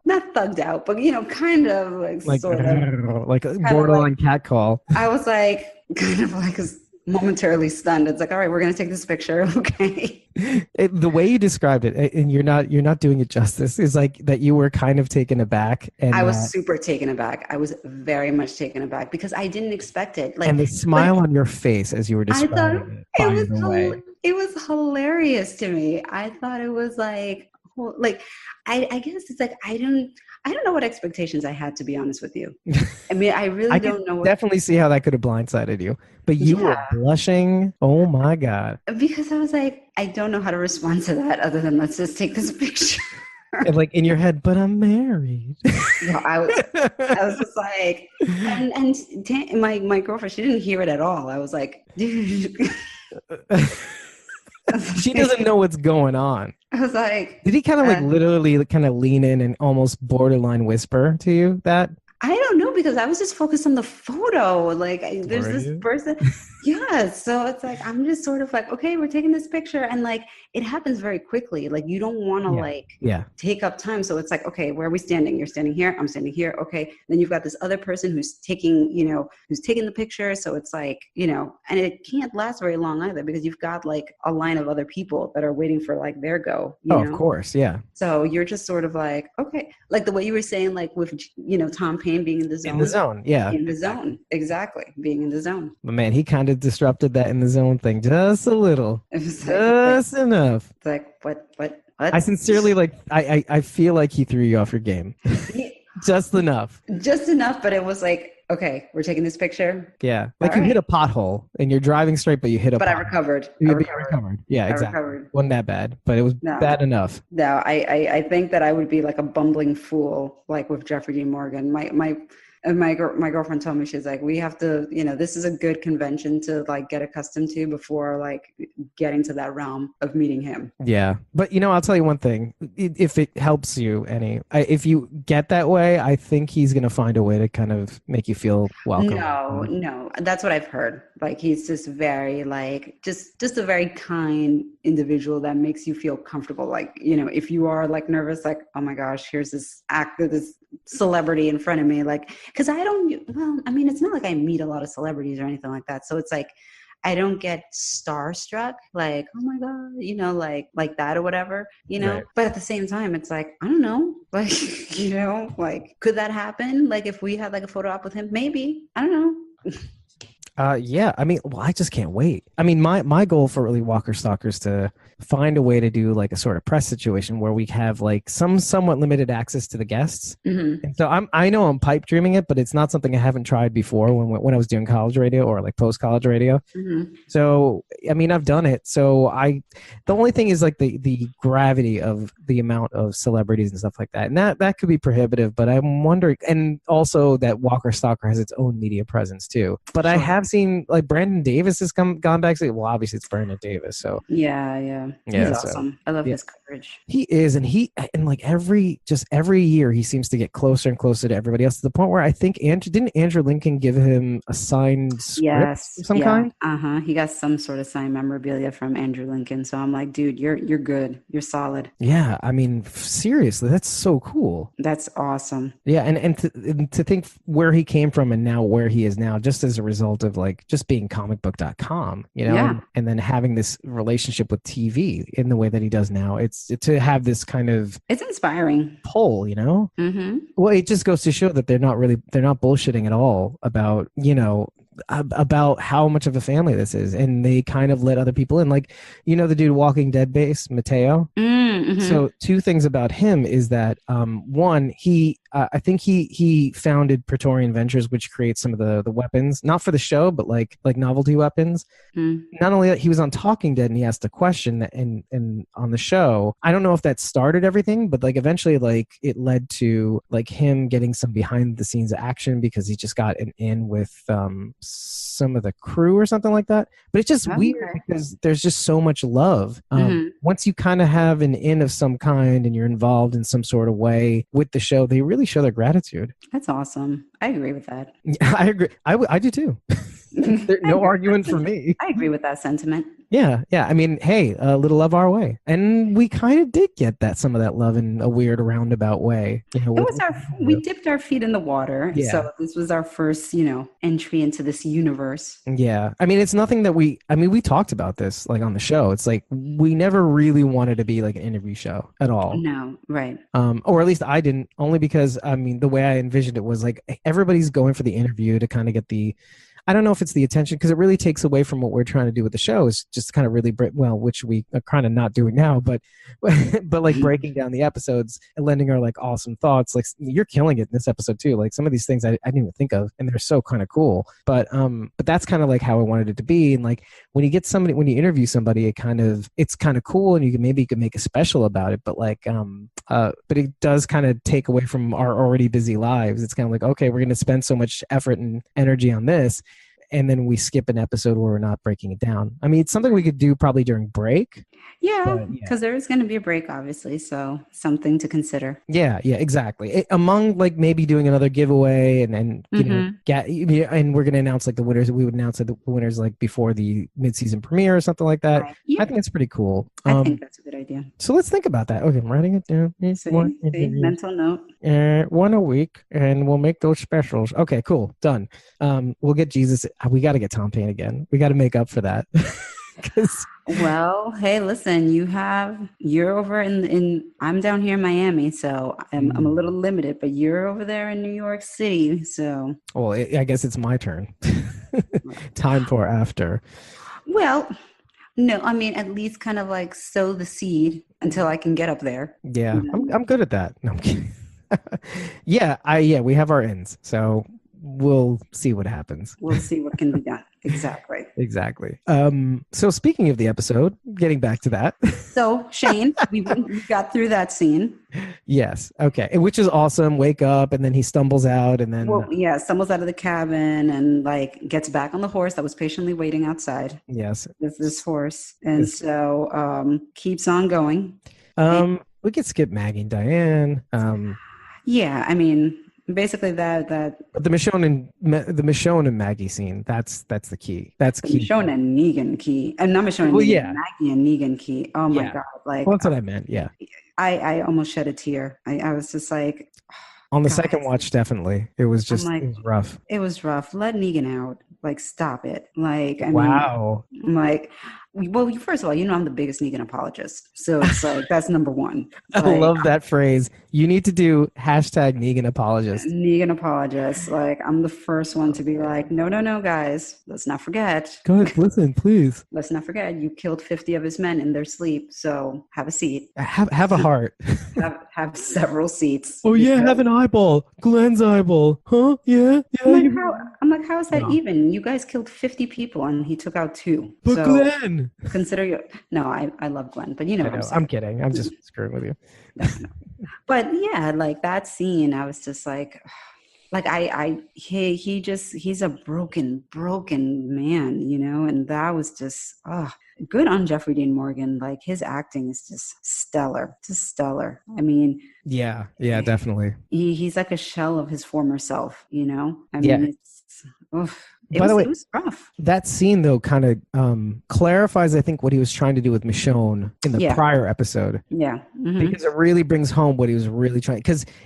not thugged out, but kind of like sort of
like a borderline cat call.
I was like kind of like momentarily stunned. It's like, all right, we're going to take this picture. Okay.
The way you described it, and you're not doing it justice, is like that you were kind of taken aback. And
I was super taken aback. I was very much taken aback because I didn't expect it. Like,
and the smile on your face as you were describing
it was hilarious to me. I thought it was like I guess it's like I don't know what expectations I had, to be honest with you. I mean, I really don't know.
Definitely see how that could have blindsided you, but you were blushing. Oh my God.
Because I was like, I don't know how to respond to that other than let's just take this picture.
And like in your head, but I'm married.
No, I was just like, and my girlfriend, she didn't hear it at all. I was like, dude.
She doesn't know what's going on.
I was like,
did he kind of like literally kind of lean in and almost borderline whisper to you that?
I don't know, because I was just focused on the photo. Like, there's this person. Yeah. So it's like, I'm just sort of like, okay, we're taking this picture. And like, it happens very quickly. Like, you don't want to take up time. So it's like, okay, where are we standing? You're standing here. I'm standing here. Okay. Then you've got this other person who's taking the picture. So it's like, and it can't last very long either, because you've got like a line of other people that are waiting for like their go. You know?
Of course. Yeah.
So you're just sort of like, okay, like the way you were saying, like with, Tom Paine being in the zone.
In the zone. Yeah.
In the zone. Exactly. Being in the zone.
But man, he kind of disrupted that in the zone thing just a little. Just enough.
It's like, what?
I sincerely I feel like he threw you off your game. Just enough.
Just enough, but it was like, okay, we're taking this picture.
Yeah. Like you hit a pothole and you're driving straight, but you hit a pothole.
I recovered.
You recovered. Yeah, exactly. Wasn't that bad, but it was bad enough.
No, I think that I would be like a bumbling fool, like with Jeffrey D. Morgan. My girlfriend told me, she's like, we have to, this is a good convention to like get accustomed to before like getting to that realm of meeting him. Yeah. But,
I'll tell you one thing, if it helps you if you get that way, I think he's going to find a way to kind of make you feel welcome.
No, that's what I've heard. Like, he's just very like, just a very kind individual that makes you feel comfortable. Like, if you are like nervous, like, oh my gosh, here's this actor, this celebrity in front of me, like, because it's not like I meet a lot of celebrities or anything like that, so it's like I don't get starstruck, like, oh my God, like that or whatever, right. But at the same time, it's like, I don't know, like, like, could that happen? Like, if we had like a photo op with him, maybe, I don't know.
Yeah, I just can't wait. My goal for Early Walker Stalker is to find a way to do like a sort of press situation where we have like somewhat limited access to the guests. Mm-hmm. And so I know I'm pipe dreaming it, but it's not something I haven't tried before when I was doing college radio or like post college radio. Mm-hmm. So I've done it. So the only thing is like the gravity of the amount of celebrities and stuff like that, and that could be prohibitive. But I'm wondering, and also that Walker Stalker has its own media presence too. But I have seen like Brandon Davis has gone back. Well, obviously it's Brandon Davis. So yeah, he's awesome. I love his coverage. He is, and like every year he seems to get closer and closer to everybody else, to the point where I think didn't Andrew Lincoln give him a signed script of some kind? He got some sort of signed memorabilia from Andrew Lincoln. So I'm like, dude, you're good. You're solid. Yeah, seriously, that's so cool. That's awesome. Yeah, and to think where he came from and now where he is now, just as a result of like just being comicbook.com, and then having this relationship with TV in the way that he does now, it's to have this kind of, it's inspiring pull, Mm-hmm. Well, it just goes to show that they're not bullshitting at all about about how much of a family this is, and they kind of let other people in, like the dude Walking Dead base, Mateo. Mm-hmm. So two things about him is that one, he I think he founded Praetorian Ventures, which creates some of the weapons, not for the show, but like novelty weapons. Mm. Not only that, he was on Talking Dead and he asked a question and on the show. I don't know if that started everything, but like eventually like it led to like him getting some behind the scenes action because he just got an in with some of the crew or something like that. But it's just weird because there's just so much love. Once you kind of have an in of some kind and you're involved in some sort of way with the show, they really show their gratitude. That's awesome. I agree with that. I agree. I do too. No argument for me.
I agree with that sentiment.
Yeah. I mean, hey, a little love our way, and we kind of did get some of that love in a weird roundabout way.
We dipped our feet in the water.
Yeah.
So this was our first, entry into this universe.
Yeah. I mean, it's nothing that we talked about this like on the show. It's like we never really wanted to be like an interview show at all.
No, right.
Or at least I didn't, only because the way I envisioned it was like everybody's going for the interview to kind of get I don't know if it's the attention, because it really takes away from what we're trying to do with the show, is just kind of really, which we are kind of not doing now, but like breaking down the episodes and lending our like awesome thoughts. Like you're killing it in this episode too. Like some of these things I didn't even think of, and they're so kind of cool. But that's kind of like how I wanted it to be. And like when you interview somebody, it's kind of cool, and you can make a special about it. But like, but it does kind of take away from our already busy lives. It's kind of like, okay, we're going to spend so much effort and energy on this, and then we skip an episode where we're not breaking it down. I mean, it's something we could do probably during break.
Yeah, because there is going to be a break, obviously, so something to consider.
Yeah, exactly. Among like maybe doing another giveaway, and and we're going to announce like the winners. We would announce the winners like before the mid-season premiere or something like that. Right. Yeah. I think it's pretty cool.
I think that's a good idea.
So let's think about that. Okay, I'm writing it down.
Mental note.
One a week, and we'll make those specials. Okay, cool, done. We'll get Jesus. We got to get Tom Payne again. We got to make up for that.
Well, hey, listen, you're over in I'm down here in Miami, so I'm a little limited, but you're over there in New York City, so.
Well, I guess it's my turn. Time for after.
Well, no, I mean, at least kind of like sow the seed until I can get up there.
Yeah, I'm good at that. No, I'm kidding. Yeah, we have our ends, so we'll see what happens.
We'll see what can be done. Exactly.
So speaking of the episode, getting back to that.
So Shane, we got through that scene.
Yes. Okay. Which is awesome. Wake up, and then he stumbles out, and then
stumbles out of the cabin and like gets back on the horse that was patiently waiting outside.
Yes.
With this horse. And so keeps on going.
We could skip Maggie and Diane.
Yeah, I mean, basically that
the Michonne and Maggie scene, that's the key. That's key.
Michonne and Negan key. And not Michonne and Negan, Maggie and Negan key. Oh my God. Like,
well, that's what I meant. Yeah.
I almost shed a tear. I was just like,
on the second watch, definitely. It was just, it was rough.
It was rough. Let Negan out. Like, stop it. Like, I mean,
wow.
I'm like, well, first of all, I'm the biggest Negan apologist. So it's like, that's number one. Like,
I love that phrase. You need to do #Negan apologist.
Negan apologist. Like, I'm the first one to be like, no, guys. Let's not forget.
Guys, listen, please.
Let's not forget. You killed 50 of his men in their sleep. So have a seat.
Have a heart.
have several seats.
Oh, yeah. Have an eyeball. Glenn's eyeball. Huh? Yeah.
I'm like, how is that even? You guys killed 50 people and he took out 2.
But so Glenn.
Consider you. No, I love Glenn, but you know,
I'm kidding. I'm just screwing with you.
No. But yeah, like that scene, I was just like he's a broken man, and that was just good on Jeffrey Dean Morgan. Like his acting is just stellar. I mean,
yeah, definitely.
He's like a shell of his former self, I mean, it was rough.
That scene, though, kind of clarifies, I think, what he was trying to do with Michonne in the prior episode.
Yeah. Mm-hmm.
Because it really brings home what he was really trying.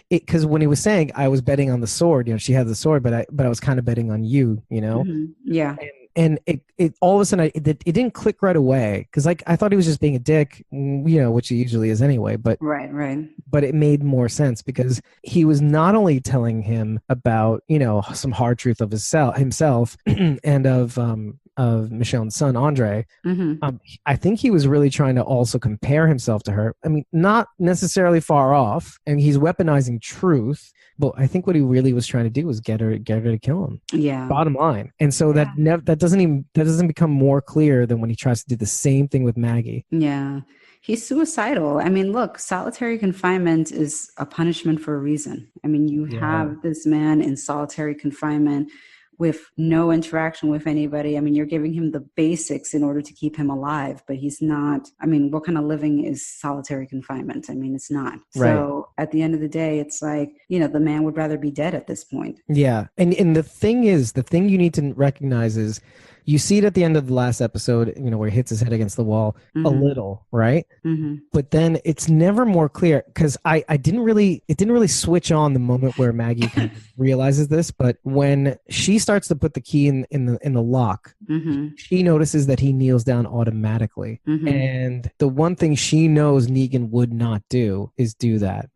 Because when he was saying, I was betting on the sword, she had the sword, but I was kind of betting on you,
Mm-hmm. Yeah.
And it all of a sudden, it didn't click right away. Because I thought he was just being a dick, which he usually is anyway. But
right.
But it made more sense because he was not only telling him about, some hard truth of himself and of Michonne's son, Andre.
Mm-hmm.
I think he was really trying to also compare himself to her. I mean, not necessarily far off. And he's weaponizing truth. But I think what he really was trying to do was get her to kill him.
Yeah.
Bottom line. And so that doesn't become more clear than when he tries to do the same thing with Maggie.
Yeah. He's suicidal. I mean, look, solitary confinement is a punishment for a reason. I mean, you have this man in solitary confinement with no interaction with anybody. I mean, you're giving him the basics in order to keep him alive, but he's not. I mean, what kind of living is solitary confinement? I mean, it's not.
Right.
So at the end of the day, it's like, the man would rather be dead at this point.
Yeah. And the thing you need to recognize is you see it at the end of the last episode, where he hits his head against the wall a little, right? But then it's never more clear, because it didn't really switch on the moment where Maggie kind of realizes this, but when she starts to put the key in the lock, she notices that he kneels down automatically. And the one thing she knows Negan would not do is do that.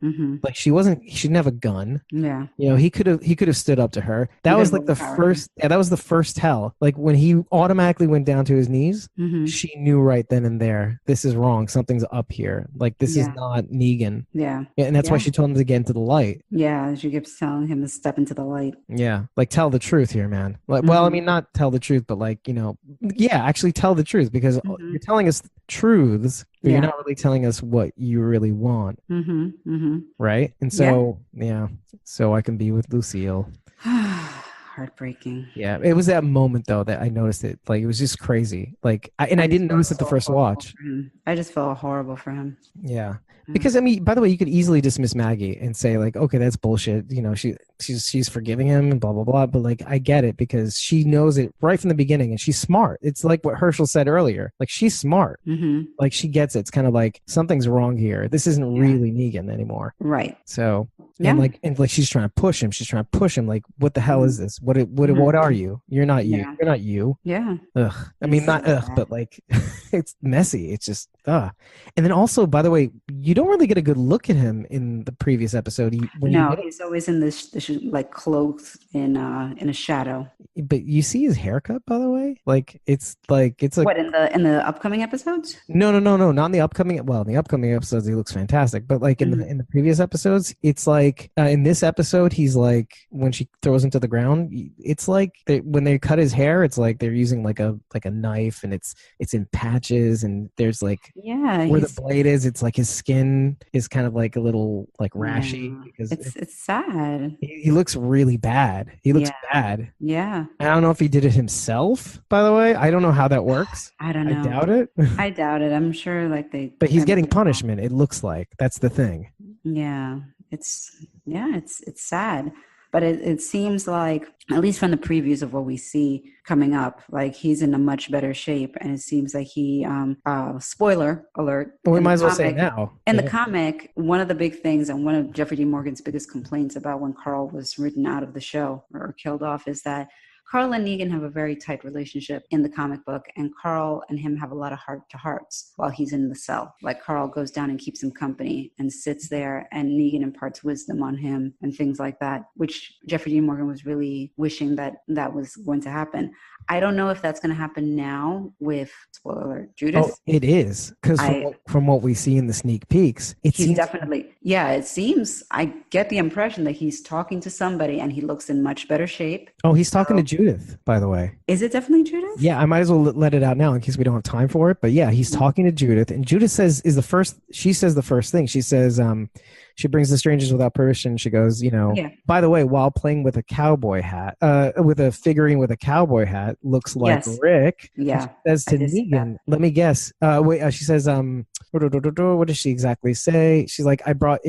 Like she didn't have a gun.
Yeah.
He could have stood up to her. That was like that was the first tell. Like when he automatically went down to his knees, she knew right then and there, this is wrong. Something's up here. Like this is not Negan.
Yeah.
And that's why she told him to get into the light.
Yeah. She keeps telling him to step into the light.
Yeah. Like tell the truth here, man. Like, well, I mean, not tell the truth, but like, actually tell the truth, because you're telling us truths, but you're not really telling us what you really want. Right. And so, so I can be with Lucille.
Heartbreaking.
Yeah, it was that moment though that I noticed it. Like it was just crazy. Like I didn't notice it the first watch.
I just felt horrible for him.
Yeah, because I mean, by the way, you could easily dismiss Maggie and say like, okay, that's bullshit. She's forgiving him and blah blah blah. But like, I get it because she knows it right from the beginning and she's smart. It's like what Herschel said earlier. Like she's smart. Like she gets it. It's kind of like something's wrong here. This isn't really Negan anymore. Right. So. And like she's trying to push him. She's trying to push him. Like, what the hell is this? What are you? You're not you. You're not you. Yeah. Ugh. I mean, not ugh, but like, it's messy. It's just ugh. And then also, by the way, you don't really get a good look at him in the previous episode.
He's always in this like clothes in a shadow.
But you see his haircut, by the way. Like it's like
what in the upcoming episodes?
No, not in the upcoming. Well, in the upcoming episodes, he looks fantastic. But like in the previous episodes, it's like. In this episode, he's like when she throws him to the ground. It's like when they cut his hair, it's like they're using like a knife, and it's in patches, and there's like where the blade is. It's like his skin is kind of like a little like rashy because
it's sad.
He looks really bad. He looks bad. Yeah. I don't know if he did it himself. By the way, I don't know how that works.
I don't know.
I doubt it.
I doubt it. I'm sure like they.
But he's getting punishment. It looks like that's the thing.
Yeah. It's sad, but it seems like, at least from the previews of what we see coming up, like he's in a much better shape, and it seems like he spoiler alert,
well, we might as well say it now.
In the comic, one of the big things and one of Jeffrey Dean Morgan's biggest complaints about when Carl was written out of the show or killed off is that Carl and Negan have a very tight relationship in the comic book, and Carl and him have a lot of heart-to-hearts while he's in the cell. Like Carl goes down and keeps him company and sits there, and Negan imparts wisdom on him and things like that, which Jeffrey Dean Morgan was really wishing that was going to happen. I don't know if that's going to happen now with, spoiler alert, Judith.
Oh, it is, because from what we see in the sneak peeks,
he's definitely, it seems, I get the impression that he's talking to somebody and he looks in much better shape.
Oh, he's talking to Judith, by the way.
Is it definitely Judith?
Yeah, I might as well let it out now in case we don't have time for it. But yeah, he's talking to Judith, and Judith says she says the first thing. She says, she brings the strangers without permission. She goes, by the way, while playing with a cowboy hat, with a figurine with a cowboy hat, looks like Rick. Yeah. She says to Negan, let me guess. She says, what does she exactly say? She's like, I brought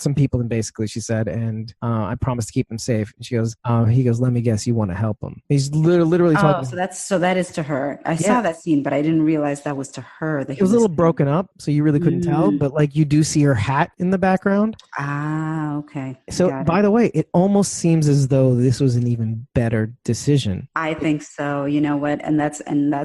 some people in, basically, she said, and I promised to keep them safe. And she goes, he goes, let me guess, you want to help them. He's literally talking.
So that is to her. I saw that scene, but I didn't realize that was to her.
It was a little broken up, so you really couldn't tell, but like you do see her hat in the background.
Ah, okay.
So by the way, it almost seems as though this was an even better decision.
I think so. You know what? And that's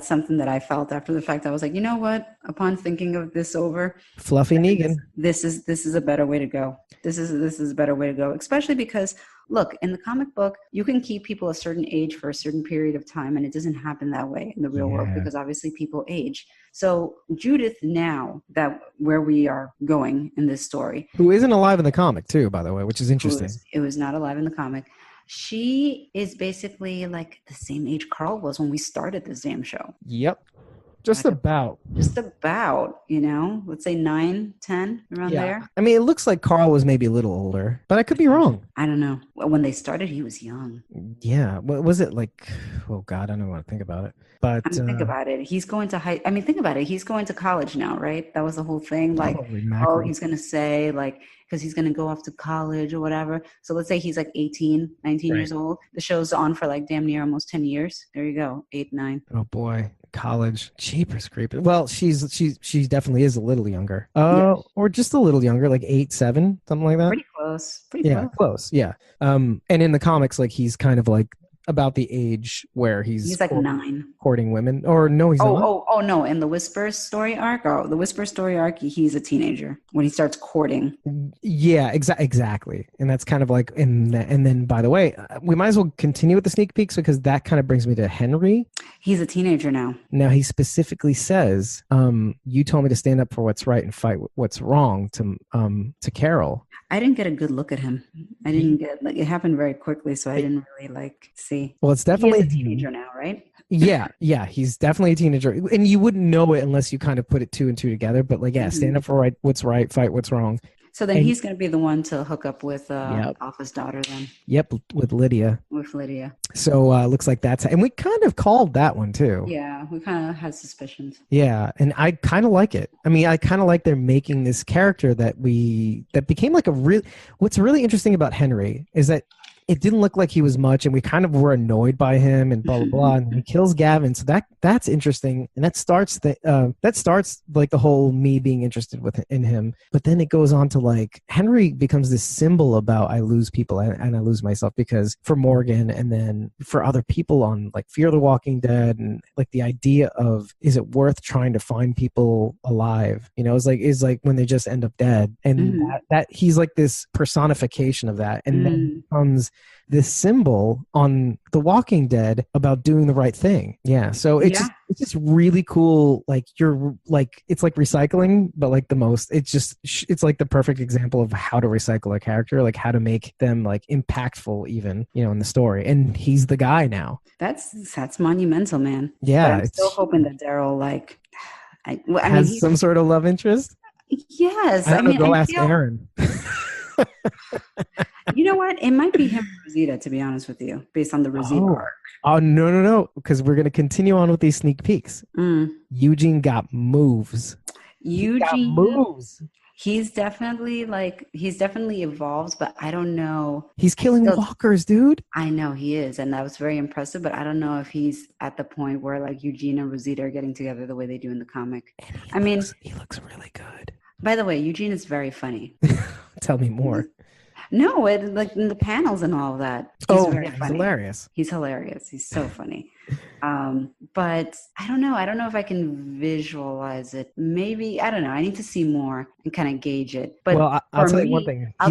something that I felt after the fact. I was like, you know what? Upon thinking of this over,
fluffy Negan.
This is a better way to go. This is a better way to go, especially because look, in the comic book, you can keep people a certain age for a certain period of time, and it doesn't happen that way in the real world because obviously people age. So Judith, now that where we are going in this story,
who isn't alive in the comic too, by the way, which is interesting.
It was not alive in the comic. She is basically like the same age Carl was when we started this damn show.
Yep. Just about.
Just about, you know, let's say 9, 10, around there.
I mean, it looks like Carl was maybe a little older, but I could be wrong.
I don't know. When they started, he was young.
Yeah. What was it like? Oh God, I don't want to think about it. But
think about it. He's going to think about it. He's going to college now, right? That was the whole thing. Like, he's going to say like, because he's going to go off to college or whatever. So let's say he's like 18, 19 years old. The show's on for like damn near almost 10 years. There you go. 8, 9.
Oh boy. College. Jeepers creeping. Well, she definitely is a little younger. Or just a little younger, like 8, 7, something like that.
Pretty close. Pretty
close. Yeah. And in the comics, like he's kind of like about the age where he's
like 9
courting women, or no, he's not.
No, in the Whisper story arc, he's a teenager when he starts courting.
Yeah, exactly. And that's kind of like and then by the way, we might as well continue with the sneak peeks because that kind of brings me to Henry.
He's a teenager now.
Now he specifically says, you told me to stand up for what's right and fight what's wrong to Carol.
I didn't get a good look at him. I didn't get it happened very quickly, so I didn't really see.
Well, it's definitely
a teenager now, right?
Yeah, he's definitely a teenager, and you wouldn't know it unless you kind of put it 2 and 2 together. But like, stand up for what's right, fight what's wrong.
So then he's going to be the one to hook up with Alpha's daughter then.
Yep, with Lydia. So looks like that's... And we kind of called that one too.
Yeah, we kind of had suspicions.
Yeah, and I kind of like it. I mean, I kind of like they're making this character that became like a real... What's really interesting about Henry is that it didn't look like he was much, and we kind of were annoyed by him, and blah blah blah. And he kills Gavin, so that's interesting, and that starts like the whole me being interested in him. But then it goes on to like Henry becomes this symbol about I lose people and I lose myself because for Morgan, and then for other people on like Fear the Walking Dead, and like the idea of is it worth trying to find people alive? You know, is like when they just end up dead, and that he's like this personification of that, and then becomes this symbol on The Walking Dead about doing the right thing. Yeah. So it's just really cool. Like it's like recycling, but like the most, it's like the perfect example of how to recycle a character, like how to make them like impactful even, you know, in the story. And he's the guy now.
That's monumental, man.
Yeah.
But I'm still hoping that Daryl
has some sort of love interest.
Yes.
I mean, go ask Aaron.
You know what? It might be him and Rosita, to be honest with you, based on the Rosita arc.
Oh, no. Because we're going to continue on with these sneak peeks. Eugene got moves. He's definitely evolved, but I don't know. He's killing walkers, dude.
I know he is. And that was very impressive, but I don't know if he's at the point where like Eugene and Rosita are getting together the way they do in the comic.
He looks really good.
By the way, Eugene is very funny.
Tell me more.
No, like in the panels and all of that.
He's hilarious.
He's hilarious. He's so funny. But I don't know. I don't know if I can visualize it. Maybe, I don't know. I need to see more and kind of gauge it. But
I'll tell you one thing.
I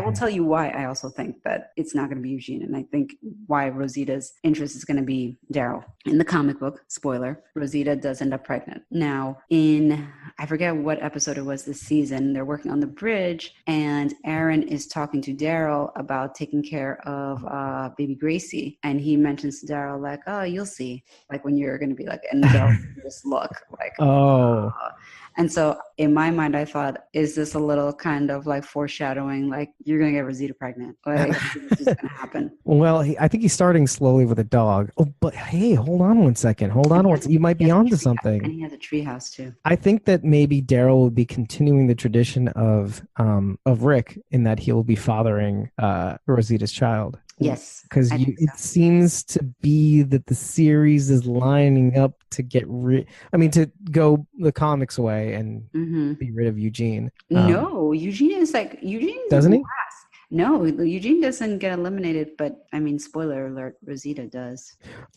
will tell you why I also think that it's not going to be Eugene. And I think why Rosita's interest is going to be Daryl. In the comic book, spoiler, Rosita does end up pregnant. Now, I forget what episode it was this season, they're working on the bridge, and Aaron is talking to Daryl about taking care of baby Gracie. And he mentions to Daryl, like, oh, you'll see, like when you're going to be like, and Daryl just look like, And so in my mind, I thought, is this a little kind of like foreshadowing, like you're going to get Rosita pregnant? Like, it's just going to happen.
Well, I think he's starting slowly with a dog. Oh, but hey, hold on one second. You might be onto something.
And he has a treehouse too.
I think that maybe Daryl will be continuing the tradition of Rick in that he will be fathering Rosita's child.
Yes.
Because it seems to be that the series is lining up to to go the comics way and be rid of Eugene.
No, Eugene
doesn't he?
No, Eugene doesn't get eliminated, but I mean, spoiler alert, Rosita does.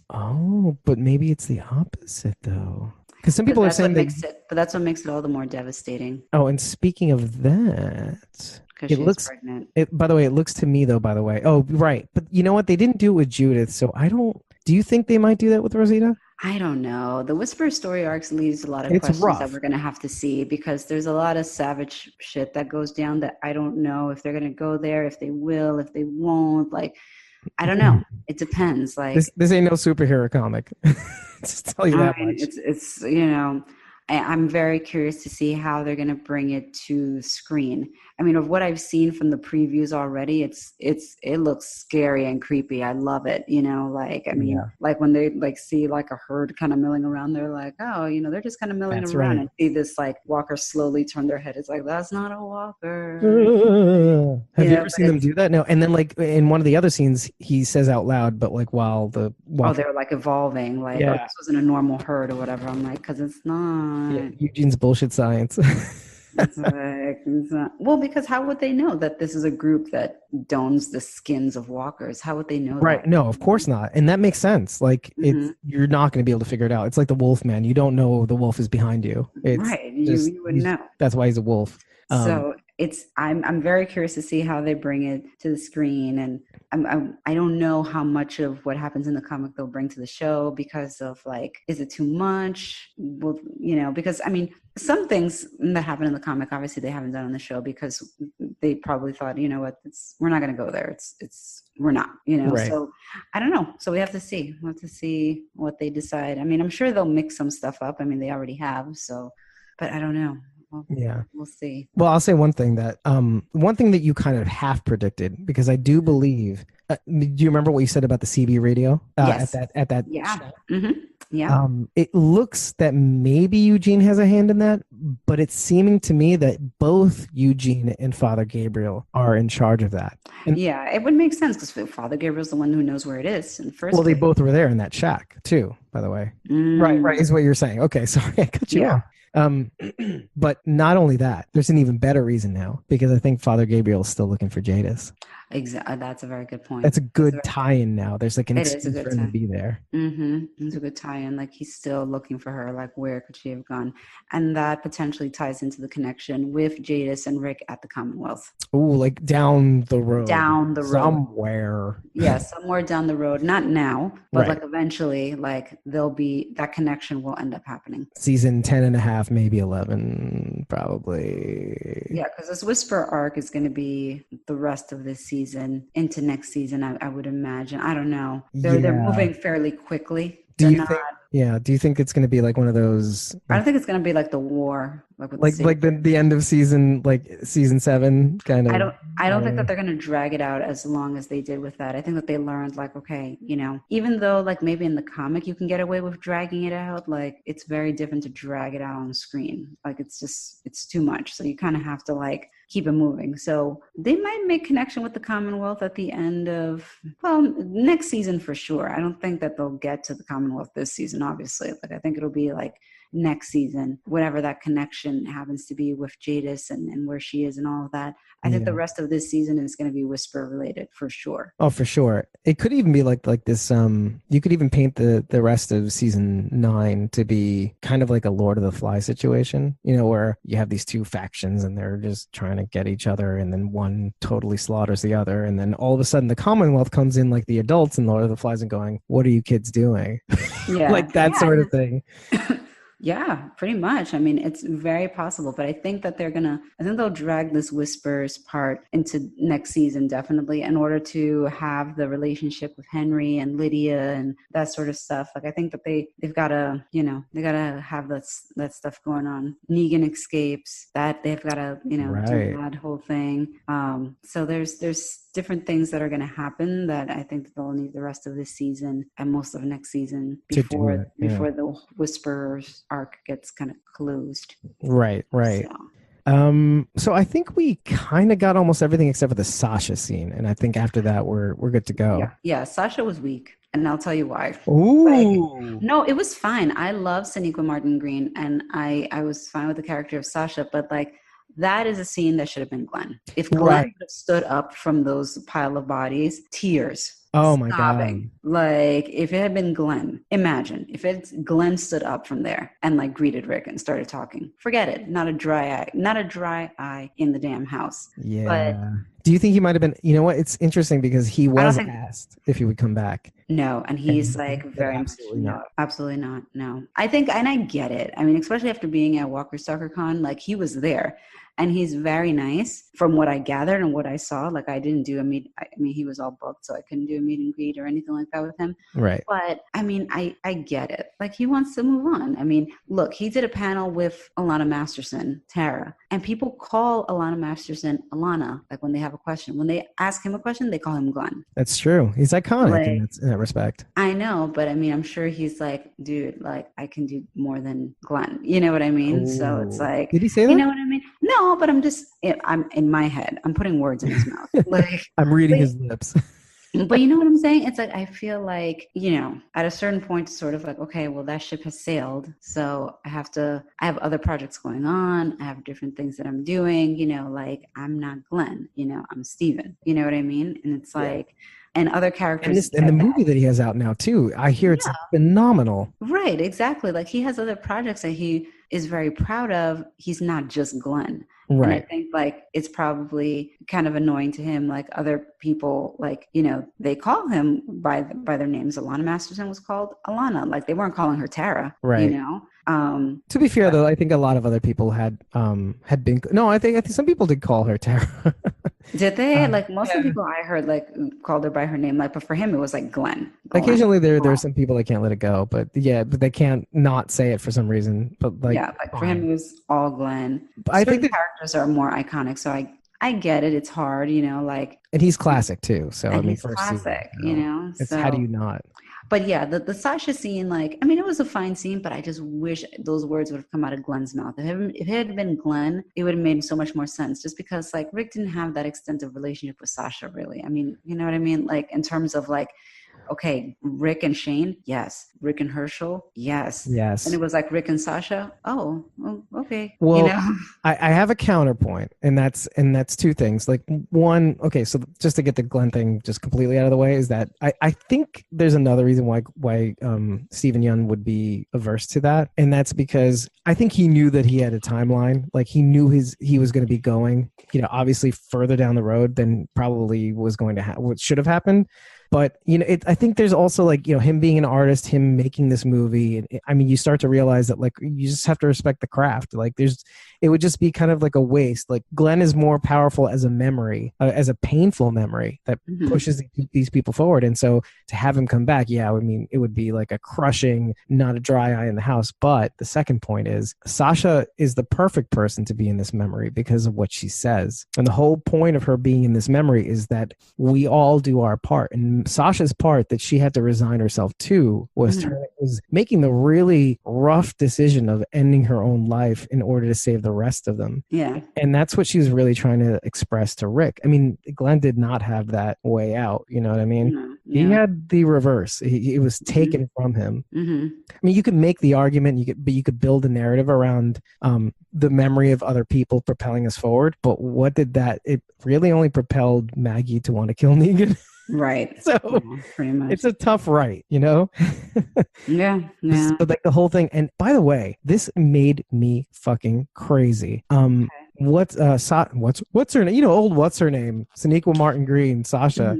Oh, but maybe it's the opposite though. Because some people are saying
but that's what makes it all the more devastating.
Oh, and speaking of that,
it looks pregnant.
By the way, it looks to me though. By the way, oh right, but you know what? They didn't do it with Judith, so I don't. Do you think they might do that with Rosita?
I don't know. The Whisper story arcs leaves a lot of questions that we're going to have to see, because there's a lot of savage shit that goes down that I don't know if they're going to go there, if they will, if they won't. Like, I don't know. It depends. Like
This ain't no superhero comic. Just tell you that much.
it's I'm very curious to see how they're going to bring it to screen. I mean, of what I've seen from the previews already, it looks scary and creepy. I love it. Like, I mean, like when they like see like a herd kind of milling around, they're like, oh, they're just kind of milling
That's
around
right.
and see this like walker slowly turn their head. It's like, that's not a walker.
Have you ever seen them do that? No. And then like in one of the other scenes, he says out loud, but like while the
they were like evolving, like, oh, this wasn't a normal herd or whatever. I'm like, because it's not.
Yeah, Eugene's bullshit science.
It's not. Well, because how would they know that this is a group that dons the skins of walkers? How would they know
right.
that?
No, of course not. And that makes sense. Like you're not going to be able to figure it out. It's like the wolf man. You don't know the wolf is behind you.
Right. You wouldn't know.
That's why he's a wolf.
So I'm very curious to see how they bring it to the screen, and I don't know how much of what happens in the comic they'll bring to the show because of like, is it too much? Well, because I mean, some things that happen in the comic, obviously they haven't done on the show because they probably thought, we're not going to go there. We're not,
Right.
So I don't know. So we have to see. We'll have to see what they decide. I mean, I'm sure they'll mix some stuff up. I mean, they already have. So, but I don't know. We'll see.
Well, I'll say one thing that you kind of half predicted, because I do believe. Do you remember what you said about the CB radio?
Yes.
At that.
Yeah.
Show?
Mm-hmm. Yeah.
It looks that maybe Eugene has a hand in that, but it's seeming to me that both Eugene and Father Gabriel are in charge of that. And,
yeah, it would make sense because Father Gabriel's the one who knows where it is in the first place.
They both were there in that shack too, by the way. Right, is what you're saying. Okay, sorry, I cut you off. But not only that, there's an even better reason now, because I think Father Gabriel is still looking for Jadis.
Exactly. That's a very good point.
That's a good tie-in now. There's like an
excuse
for him to be there.
It's a good tie-in. Like he's still looking for her. Like where could she have gone? And that potentially ties into the connection with Jadis and Rick at the Commonwealth.
Oh, like down the road. Somewhere.
Yeah, somewhere down the road. Not now, but like eventually, like that connection will end up happening.
Season 10 and a half, maybe 11, probably.
Yeah, because this Whisper arc is going to be the rest of this season into next season, I would imagine. I don't know. They're moving fairly quickly. Do you think it's going to be like one of those? I don't think it's going to be like the war,
like the end of season 7 kind of.
I don't think that they're going to drag it out as long as they did with that. I think that they learned like, okay, even though like maybe in the comic you can get away with dragging it out, like it's very different to drag it out on screen. Like it's too much. So you kind of have to like keep it moving. So they might make connection with the Commonwealth at the end of, next season for sure. I don't think that they'll get to the Commonwealth this season, obviously. Like I think it'll be like next season, whatever that connection happens to be with Jadis and where she is and all of that. I think the rest of this season is going to be Whisper related for sure.
Oh, for sure. It could even be like this. You could even paint the rest of season 9 to be kind of like a Lord of the Flies situation, where you have these two factions and they're just trying to get each other, and then one totally slaughters the other, and then all of a sudden the Commonwealth comes in like the adults in Lord of the Flies and going, "What are you kids doing?"
Yeah,
like that sort of thing.
Yeah, pretty much. I mean, it's very possible, but I think that they'll drag this Whispers part into next season, definitely, in order to have the relationship with Henry and Lydia and that sort of stuff. Like, I think that they've got to, they got to have that stuff going on. Negan escapes, that they've got to, do that whole thing. So there's different things that are going to happen that I think that they'll need the rest of this season and most of next season before the Whisperers arc gets kind of closed.
Right. So I think we kind of got almost everything except for the Sasha scene, and I think after that we're good to go.
Yeah, Sasha was weak, and I'll tell you why.
Ooh.
No, it was fine. I love Sonequa Martin Green, and I was fine with the character of Sasha, but like, that is a scene that should have been Glenn. If Glenn would have stood up from those pile of bodies, tears.
Oh my
sobbing. God. Like, if it had been Glenn, imagine if Glenn stood up from there and like greeted Rick and started talking. Forget it. Not a dry eye in the damn house.
Yeah.
But
do you think he might have been, it's interesting because he was asked if he would come back.
No. And he's like very
absolutely
much, absolutely not. No, I think, and I get it. I mean, especially after being at Walker Stalker Con, like he was there. and he's very nice from what I gathered and what I saw. Like I didn't do I mean, he was all booked, so I couldn't do a meet and greet or anything like that with him.
Right.
But I mean, I get it. Like he wants to move on. I mean, look, he did a panel with Alana Masterson, Tara, and people call Alana Masterson Alana. Like when they have a question, when they ask him a question, they call him Glenn.
That's true. He's iconic in that respect.
I know, but I mean, I'm sure he's like, dude, like I can do more than Glenn. You know what I mean?
Ooh.
So it's like,
did he say that?
You know what I mean? No, but I'm in my head. I'm putting words in his mouth. Like
I'm reading his lips.
But you know what I'm saying? It's like, I feel like, at a certain point, it's sort of like, okay, well, that ship has sailed. So I have other projects going on. I have different things that I'm doing, like I'm not Glenn, I'm Steven. You know what I mean? And it's like, and other characters.
And the movie that he has out now too, I hear it's phenomenal.
Right, exactly. Like he has other projects that he is very proud of. He's not just Glenn.
Right.
And I think like it's probably kind of annoying to him. Like other people, like, they call him by their names. Alana Masterson was called Alana. Like they weren't calling her Tara.
Right. To be fair, though, I think a lot of other people had been. No, I think some people did call her Tara.
Did they? Like most of the people I heard like called her by her name. Like, but for him, it was like Glenn.
Occasionally, there's some people that can't let it go, but they can't not say it for some reason. But like,
for him, it was all Glenn.
I think the
characters are more iconic, so I get it. It's hard, like.
And he's classic too. So I mean,
he's classic,
It's how do you not?
But yeah, the Sasha scene, like, I mean, it was a fine scene, but I just wish those words would have come out of Glenn's mouth. If it had been Glenn, it would have made so much more sense, just because, like, Rick didn't have that extensive relationship with Sasha, really. I mean, you know what I mean? Like, in terms of, like, okay, Rick and Shane, yes. Rick and Herschel, yes.
Yes.
And it was like Rick and Sasha, oh okay.
Well, I have a counterpoint, and that's two things. Like one, okay, so just to get the Glenn thing just completely out of the way, is that I think there's another reason why Steven Yeun would be averse to that, and that's because I think he knew that he had a timeline. Like he knew he was going to be going, obviously further down the road than probably was going to what should have happened. But, I think there's also like, him being an artist, him making this movie. I mean, you start to realize that like, you just have to respect the craft. Like it would just be kind of like a waste. Like Glenn is more powerful as a memory, as a painful memory that pushes these people forward. And so to have him come back, I mean, it would be like a crushing, not a dry eye in the house. But the second point is Sasha is the perfect person to be in this memory because of what she says. And the whole point of her being in this memory is that we all do our part. And Sasha's part that she had to resign herself to was making the really rough decision of ending her own life in order to save the rest of them.
Yeah.
And that's what she was really trying to express to Rick. I mean, Glenn did not have that way out. You know what I mean?
Mm-hmm. Yeah.
He had the reverse. It was taken from him.
Mm-hmm.
I mean, you could make the argument, you could build a narrative around the memory of other people propelling us forward. But what did that? It really only propelled Maggie to want to kill Negan.
Right.
So
pretty much.
It's a tough right,
Yeah.
But like the whole thing. And by the way, this made me fucking crazy. What's her name? Old what's her name? Sonequa Martin Green, Sasha.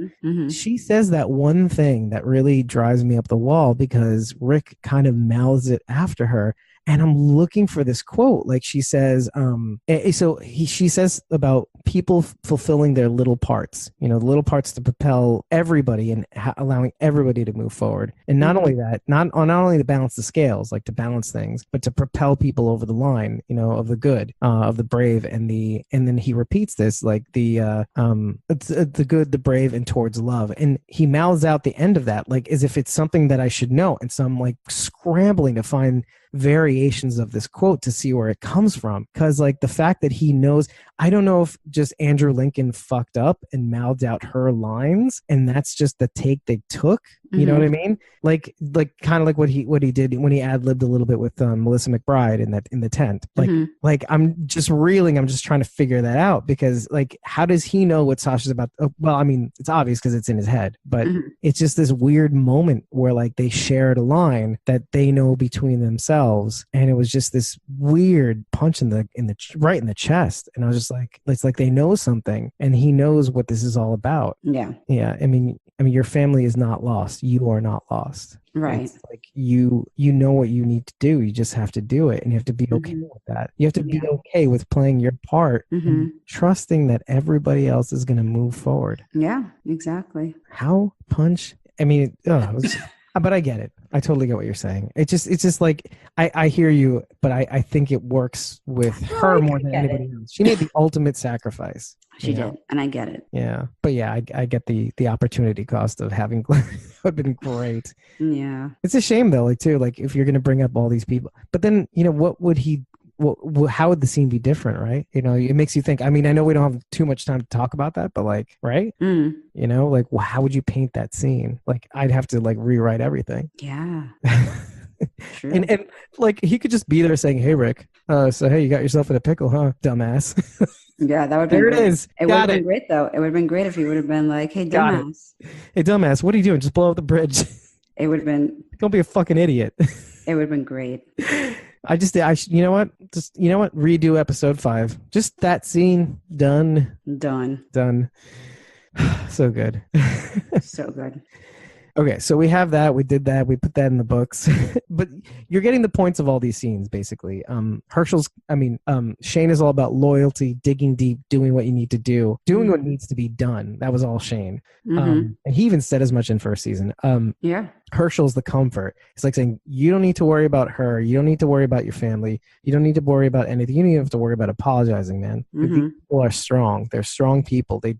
She says that one thing that really drives me up the wall because Rick kind of mouths it after her. And I'm looking for this quote. Like she says, she says about people fulfilling their little parts, the little parts to propel everybody and allowing everybody to move forward. And not only that, not only to balance the scales, like to balance things, but to propel people over the line, of the good, of the brave and then he repeats this, like it's the good, the brave, and towards love. And he mouths out the end of that, like as if it's something that I should know. And so I'm like scrambling to find variations of this quote to see where it comes from, because like the fact that he knows, I don't know if just Andrew Lincoln fucked up and mouthed out her lines and that's just the take they took, you know what I mean, like kind of like what he did when he ad-libbed a little bit with Melissa McBride in the tent, like I'm just trying to figure that out, because like how does he know what Sasha's about? Well, I mean, it's obvious because it's in his head, but it's just this weird moment where like they shared a line that they know between themselves. And it was just this weird punch in the right in the chest. And I was just like, it's like they know something and he knows what this is all about.
Yeah.
I mean, I mean, your family is not lost. You are not lost.
Right.
It's like you know what you need to do. You just have to do it, and you have to be okay with that. You have to be okay with playing your part and trusting that everybody else is going to move forward.
Yeah, exactly.
How punch? I mean, but I get it. I totally get what you're saying. It's just like I hear you, but I think it works with her more than anybody else. She made the ultimate sacrifice.
She did, and I get it.
Yeah, but yeah, I get the opportunity cost of having Glenn. Would have been great.
Yeah,
it's a shame though, like too, like if you're gonna bring up all these people, but then what would he? How would the scene be different, right? It makes you think. I mean, I know we don't have too much time to talk about that, but like, right? Like, how would you paint that scene? Like, I'd have to like rewrite everything.
Yeah. True.
And like he could just be there saying, "Hey, Rick, so hey, you got yourself in a pickle, huh, dumbass?"
Yeah, that would be
there.
Great.
It is.
It would have been great though. It would have been great if he would have been like, "Hey, dumbass.
Hey, dumbass, what are you doing? Just blow up the bridge."
It would have been.
Don't be a fucking idiot.
It would have been great.
You know what? Redo episode 5. Just that scene. Done. So good.
So good.
Okay, so we have that. We did that. We put that in the books. But you're getting the points of all these scenes, basically. Shane is all about loyalty, digging deep, doing what you need to do, doing what needs to be done. That was all Shane. And he even said as much in first season. Herschel's the comfort. It's like saying, you don't need to worry about her. You don't need to worry about your family. You don't need to worry about anything. You don't even have to worry about apologizing, man. These people are strong. They're strong people. They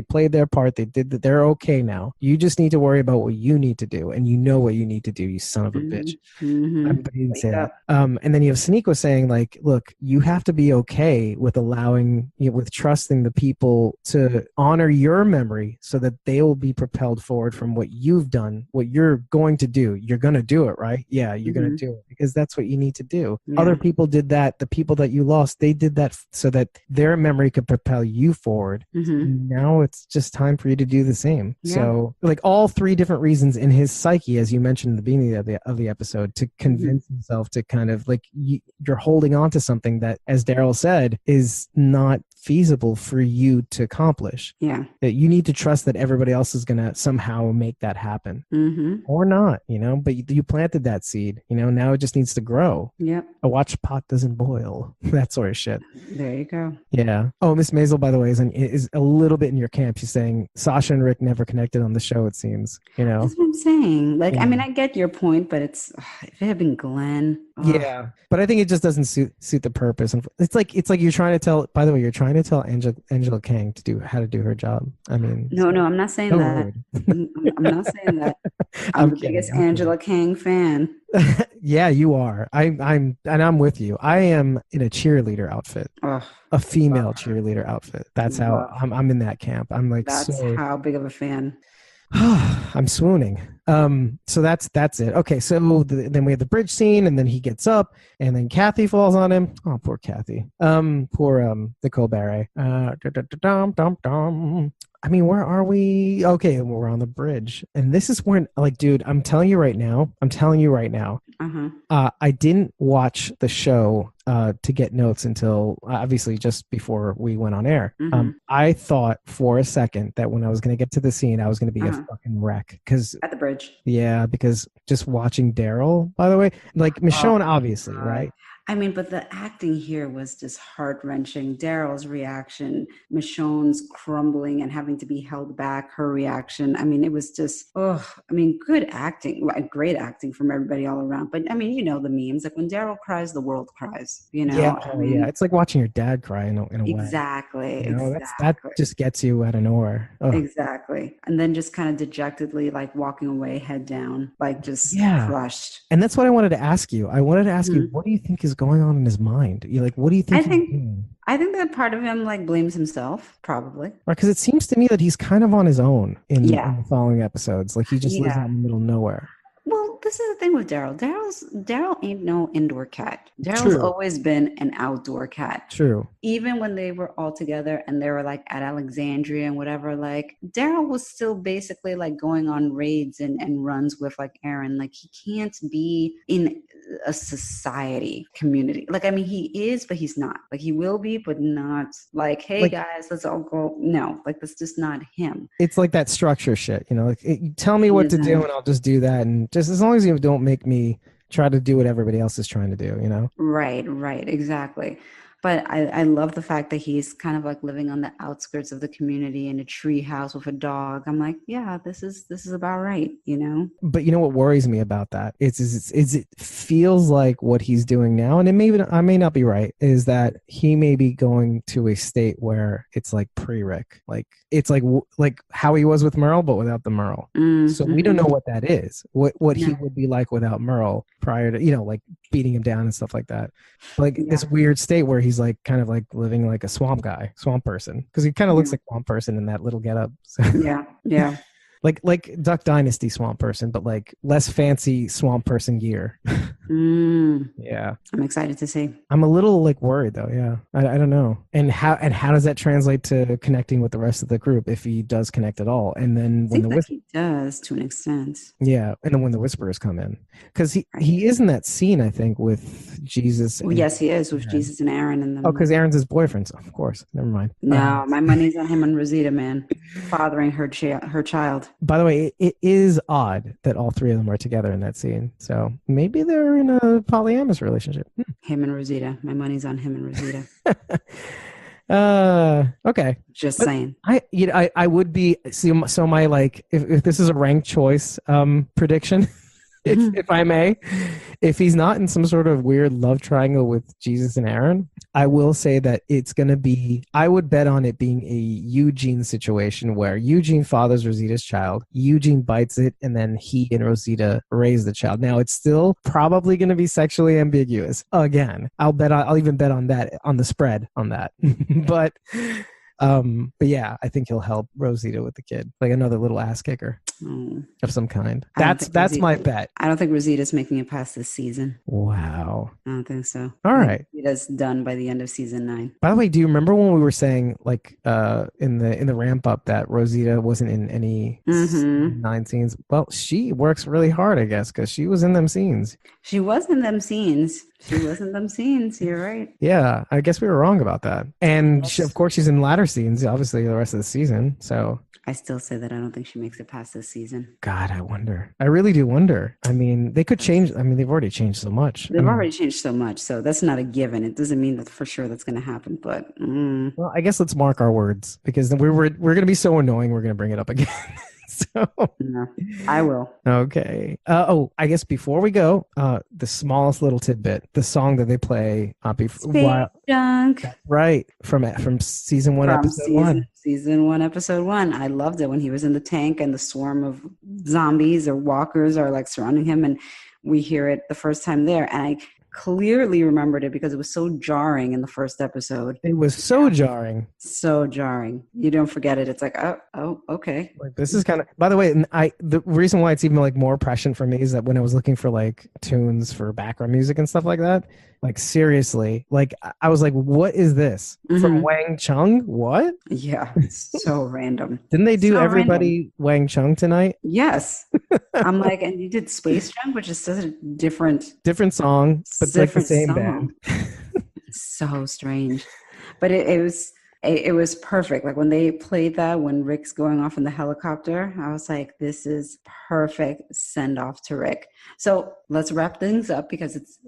played their part. They did that. They're okay now. You just need to worry about what you need to do. And you know what you need to do, you son of a bitch. But he didn't say that. And then you have Sonequa saying, like, look, you have to be okay with with trusting the people to honor your memory so that they will be propelled forward from what you've done, what you're going to do. You're going to do it, right? Yeah, you're going to do it because that's what you need to do. Other people did that. The people that you lost, they did that so that their memory could propel you forward. Now it's just time for you to do the same. So like all 3 different reasons in his psyche, as you mentioned in the beginning of the episode, to convince himself to kind of like you're holding on to something that, as Daryl said, is not feasible for you to accomplish. Yeah. That you need to trust that everybody else is going to somehow make that happen. Or not, but you planted that seed, now it just needs to grow. Yep. A watch pot doesn't boil. That sort of shit.
There you go.
Yeah. Oh, Miss Maisel, by the way, is a little bit in your camp. She's saying Sasha and Rick never connected on the show, it seems, That's
what I'm saying. Like, I mean, I get your point, but it's, if it had been Glenn.
Yeah. But I think it just doesn't suit the purpose. And it's like you're trying to tell, by the way, you're trying to tell Angela Kang how to do her job. I mean.
No, I'm not saying that. I'm not saying that. I'm the biggest Angela Kang fan.
Yeah, you are. I'm with you. I am in a cheerleader outfit. A female cheerleader outfit. That's how I'm in that camp. I'm like,
that's how big of a fan.
I'm swooning. So that's it. Okay, so then we have the bridge scene, and then he gets up, and then Kathy falls on him. Oh, poor Kathy. Poor Nicole Barre. I mean, where are we? Okay, we're on the bridge. And this is when, like, dude, I'm telling you right now, I didn't watch the show to get notes until obviously just before we went on air. I thought for a second that when I was going to get to the scene, I was going to be a fucking wreck. At
the bridge.
Yeah, because just watching Daryl, by the way, like Michonne, obviously, right?
I mean, but the acting here was just heart-wrenching. Daryl's reaction, Michonne's crumbling and having to be held back, her reaction. I mean, it was just, good acting, great acting from everybody all around. But I mean, the memes, like when Daryl cries, the world cries,
Yeah, yeah. It's like watching your dad cry in a way.
Exactly.
That just gets you out of nowhere. Ugh.
Exactly. And then just kind of dejectedly, like walking away, head down, like just crushed.
And that's what I wanted to ask you. I wanted to ask you, what do you think is going on in his mind? What do you think?
I think that part of him like blames himself, probably.
Right, because it seems to me that he's kind of on his own in the following episodes. Like he just lives out in the middle of nowhere.
Well, this is the thing with Daryl. Daryl ain't no indoor cat. Daryl's always been an outdoor cat.
True.
Even when they were all together and they were like at Alexandria and whatever, like Daryl was still basically like going on raids and runs with like Aaron. Like he can't be in a society community. Like, I mean, he is, but he's not. Like, he will be, but not like, hey, like, guys, let's all go. No, like, that's just not him.
It's like that structure shit, you know, like you tell me what to do and I'll just do that. And just as long as you don't make me try to do what everybody else is trying to do, you know?
Right, exactly. But I love the fact that he's kind of like living on the outskirts of the community in a tree house with a dog. I'm like, yeah, this is about right, you know?
But you know what worries me about that? Is it feels like what he's doing now, and I may not be right, is that he may be going to a state where it's like pre-Rick. Like it's like how he was with Merle, but without the Merle. Mm-hmm. So we don't know what that is. What he would be like without Merle prior to, you know, like beating him down and stuff like that. Like this weird state where he's like kind of like living like a swamp person, because he kind of looks like swamp person in that little getup. So.
Yeah.
Like Duck Dynasty swamp person, but like less fancy swamp person gear. Yeah,
I'm excited to see.
I'm a little like worried though. Yeah, I don't know. And how does that translate to connecting with the rest of the group, if he does connect at all? And then when
he does to an extent.
Yeah, and then when the Whisperers come in, because he is in that scene, I think, with Jesus.
Yes, he is with Jesus and Aaron and them.
Oh, because Aaron's his boyfriend. So of course, never mind.
No, my money's on him and Rosita, man, fathering her child.
By the way, it is odd that all three of them are together in that scene. So maybe they're in a polyamorous relationship.
Him and Rosita. My money's on him and Rosita.
Okay.
Just saying.
I would be so my like if this is a ranked choice prediction. If I may, if he's not in some sort of weird love triangle with Jesus and Aaron, I will say that it's going to be, I would bet on it being a Eugene situation where Eugene fathers Rosita's child, Eugene bites it, and then he and Rosita raise the child. Now, it's still probably going to be sexually ambiguous. Again, I'll even bet on that, on the spread on that. But yeah, I think he'll help Rosita with the kid, like another little ass kicker of some kind. That's my bet.
I don't think Rosita's making it past this season.
Wow.
I don't think so.
All right.
Rosita's done by the end of season 9.
By the way, do you remember when we were saying like in the ramp up that Rosita wasn't in any 9 scenes? Well, she works really hard, I guess, because she was in them scenes.
She was in them scenes. You're right.
Yeah, I guess we were wrong about that. And of course, she's in latter scenes, obviously, the rest of the season. So
I still say that I don't think she makes it past this season.
God, I wonder. I really do wonder. I mean, they could change. I mean, they've already changed so much.
Already changed so much. So that's not a given. It doesn't mean that for sure that's going to happen. But
well, I guess let's mark our words, because then we're going to be so annoying. We're going to bring it up again. So
no, I will.
Okay. I guess before we go, the smallest little tidbit, the song that they play before
Junk.
Right. From season 1, episode 1.
Season 1, episode 1. I loved it when he was in the tank and the swarm of zombies or walkers are like surrounding him, and we hear it the first time there. And I clearly remembered it because it was so jarring in the first episode.
It was so jarring.
So jarring. You don't forget it. It's like, oh, okay.
Like, this is kind of, by the way, the reason why it's even like more prescient for me is that when I was looking for like tunes for background music and stuff like that, like seriously, like I was like, what is this from Wang Chung? What?
Yeah, so random.
Didn't they do everybody Wang Chung tonight?
Yes. I'm like, and you did Space Junk, which is such a different
song, but it's like the same band.
So strange, but it was perfect. Like when they played that, when Rick's going off in the helicopter, I was like, this is perfect send off to Rick. So let's wrap things up because it's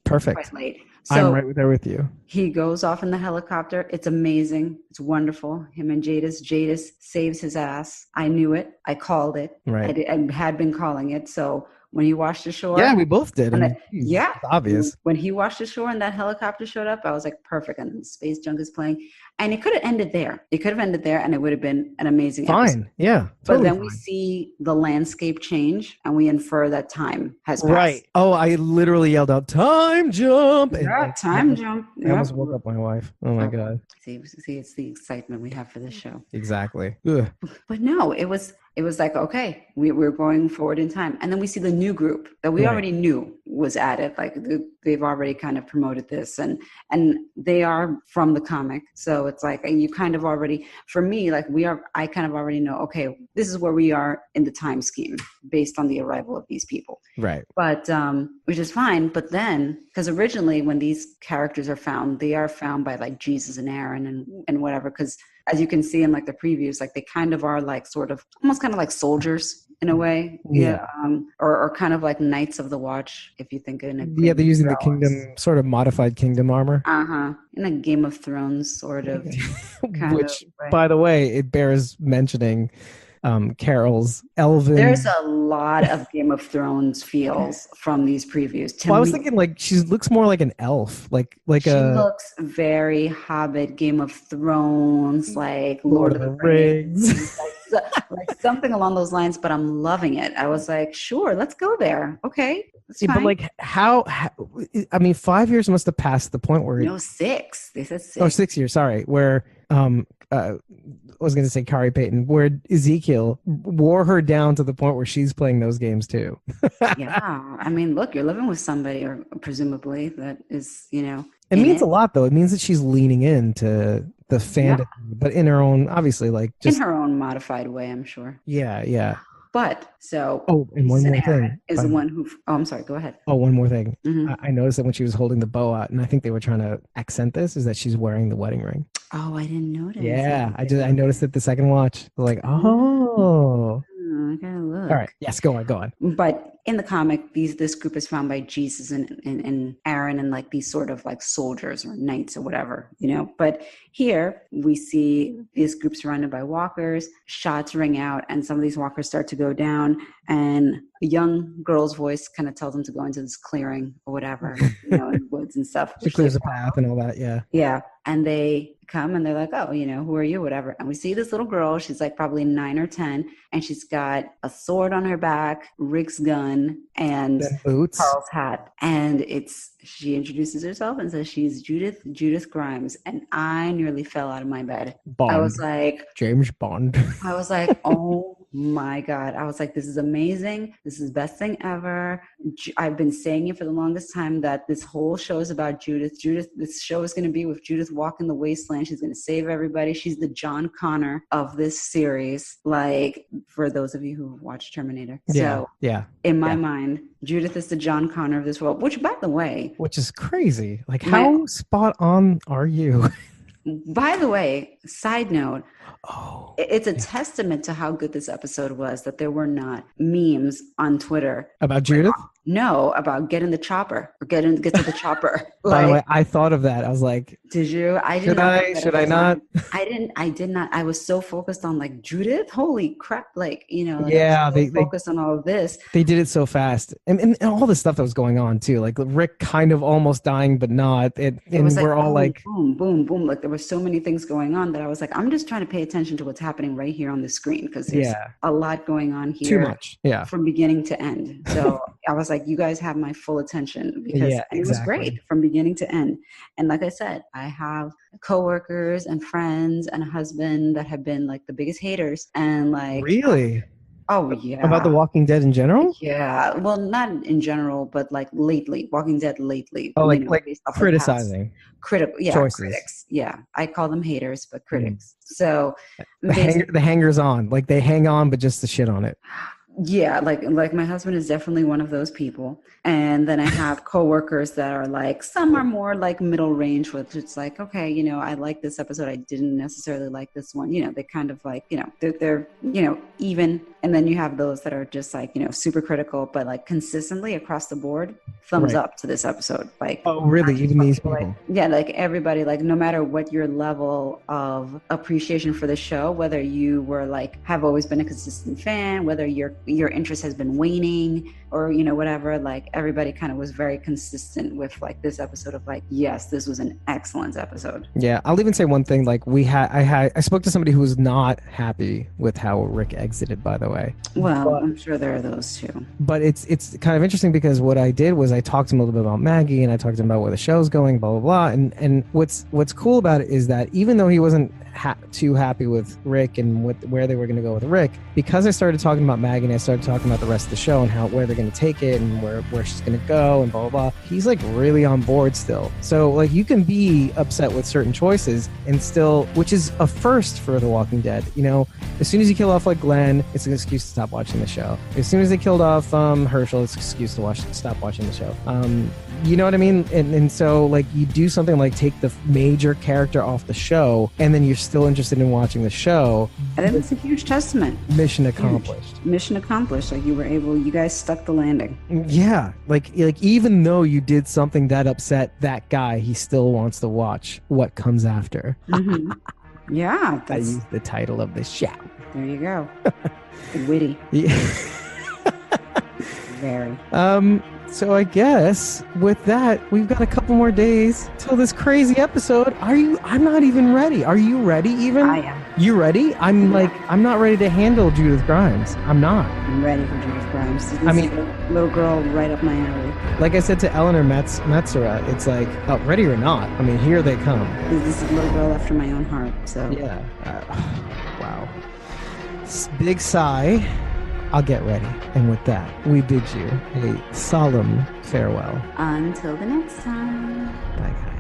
perfect.
Quite late. So
I'm right there with you.
He goes off in the helicopter. It's amazing. It's wonderful. Him and Jadis saves his ass. I knew it. I called it.
Right.
I had been calling it. So when he washed ashore.
Yeah, we both did.
Yeah.
It's obvious.
When he washed ashore and that helicopter showed up, I was like, perfect. And then Space Junk is playing. And it could have ended there. And it would have been an amazing episode.
Yeah.
Totally but then we see the landscape change and we infer that time has passed.
Right. Oh, I literally yelled out, time jump.
Yeah, time jump.
I almost woke up my wife. Oh my God.
See, it's the excitement we have for this show.
Exactly. Ugh.
But no, it was like, okay, we're going forward in time. And then we see the new group that we already knew. was added. Like they've already kind of promoted this, and they are from the comic, so it's like you kind of already, for me, like I kind of already know, okay, this is where we are in the time scheme based on the arrival of these people,
right?
But which is fine. But then, because originally when these characters are found, they are found by like Jesus and Aaron and whatever, because as you can see in like the previews, like they kind of are like sort of almost kind of like soldiers in a way.
Yeah.
Or kind of like Knights of the Watch, if you think in a
they're using the kingdom, sort of modified kingdom armor.
In a Game of Thrones sort of.
Which, by the way, it bears mentioning Carol's elven.
There's a lot of Game of Thrones feels from these previews.
I was thinking like she looks more like an elf, like she
looks very Hobbit, Game of Thrones, like Lord of the Rings. like something along those lines, but I'm loving it. I was like, sure, let's go there. Okay.
But like how I mean, 5 years must have passed the point where
6. They said 6.
Oh, 6 years, sorry. Where I was going to say Kari Payton, where Ezekiel wore her down to the point where she's playing those games too.
Yeah. I mean, look, you're living with somebody, or presumably, that is,
It means a lot, though. It means that she's leaning into the fandom, but in her own, obviously, like just
in her own modified way, I'm sure.
Yeah.
But so,
and one more thing
is the one who. Oh, I'm sorry. Go ahead.
Oh, one more thing.
Mm-hmm.
I noticed that when she was holding the bow out, and I think they were trying to accent this, is that she's wearing the wedding ring.
Oh, I didn't notice.
Yeah, I noticed it the second watch. Like, oh.
I gotta look.
All right. Yes, go on.
But in the comic, this group is found by Jesus and Aaron, and like these sort of like soldiers or knights or whatever, But here we see this group surrounded by walkers. Shots ring out, and some of these walkers start to go down. And a young girl's voice kind of tells them to go into this clearing or whatever, in the woods and stuff.
She clears a path and all that. Yeah.
Yeah. And they come and they're like, oh, who are you? Whatever. And we see this little girl. She's like probably 9 or 10. And she's got a sword on her back, Rick's gun, and
boots.
Carl's hat. And she introduces herself and says she's Judith Grimes. And I nearly fell out of my bed.
Bond.
I was like,
James Bond.
I was like, oh my God. I was like, this is amazing. This is the best thing ever. I've been saying it for the longest time that this whole show is about Judith. This show is going to be with Judith walking the wasteland. She's going to save everybody. She's the John Connor of this series. Like, for those of you who watched Terminator. So in my mind, Judith is the John Connor of this world, which, by the way.
Which is crazy. Like, how spot on are you?
By the way, side note, it's a testament to how good this episode was that there were not memes on Twitter
about Judith.
No, about get in the chopper or get to the chopper.
By the way, I thought of that. I was like,
did you?
Should I not?
I did not. I was so focused on like Judith. Holy crap. Like,
they
focused on all of this.
They did it so fast. And all the stuff that was going on too. Like Rick kind of almost dying, but not. And we're all like,
boom, boom, boom. Like there were so many things going on that I was like, I'm just trying to pay attention to what's happening right here on the screen. Cause there's a lot going on here.
Too much. Yeah.
From beginning to end. So I was like, you guys have my full attention because it was great from beginning to end. And like I said, I have coworkers and friends and a husband that have been like the biggest haters and like
really.
Oh yeah.
About The Walking Dead in general?
Yeah. Well, not in general, but like lately, Walking Dead lately.
Oh, like criticizing.
Critical. Yeah.
Choices.
Critics. Yeah. I call them haters, but critics. So
the hangers on, like they hang on, but just to shit on it.
Yeah, like my husband is definitely one of those people. And then I have coworkers that are like, some are more like middle range, which it's like, okay, I like this episode. I didn't necessarily like this one. They kind of like, they're even. And then you have those that are just like, super critical, but like consistently across the board, thumbs up to this episode. Like,
oh, really? Even these people?
Like, yeah, like everybody, like no matter what your level of appreciation for the show, whether you were like, have always been a consistent fan, whether your interest has been waning or, whatever, like everybody kind of was very consistent with like this episode of like, yes, this was an excellent episode.
Yeah. I'll even say one thing, like I spoke to somebody who was not happy with how Rick exited, by the way.
Well, I'm sure there are those too.
But it's kind of interesting because what I did was I talked to him a little bit about Maggie and I talked to him about where the show's going, blah, blah, blah. And what's cool about it is that even though he wasn't too happy with Rick and where they were going to go with Rick, because I started talking about Maggie and I started talking about the rest of the show and where they're going to take it and where she's going to go and blah, blah, blah. He's like really on board still. So like you can be upset with certain choices and still, which is a first for The Walking Dead. You know, as soon as you kill off like Glenn, it's an excuse to stop watching the show. As soon as they killed off Herschel, it's an excuse to stop watching the show. You know what I mean? And so like you do something like take the major character off the show and then you're still interested in watching the show.
I think it's a huge testament.
Mission accomplished.
Mission accomplished. Like you guys stuck the landing.
Yeah. Like even though you did something that upset that guy, he still wants to watch what comes after.
Mm-hmm. Yeah.
I used the title of the show.
There you go. Witty.
Yeah.
Very.
So I guess with that, we've got a couple more days till this crazy episode. I'm not even ready. Are you ready even?
I am.
You ready? I'm not ready to handle Judith Grimes. I'm not.
I'm ready for Judith Grimes. This is a little girl right up my alley.
Like I said to Eleanor Metzera, it's like, oh, ready or not, I mean, here they come.
This is a little girl after my own heart, so.
Yeah. Wow. Big sigh. I'll get ready. And with that, we bid you a solemn farewell.
Until the next time.
Bye, guys.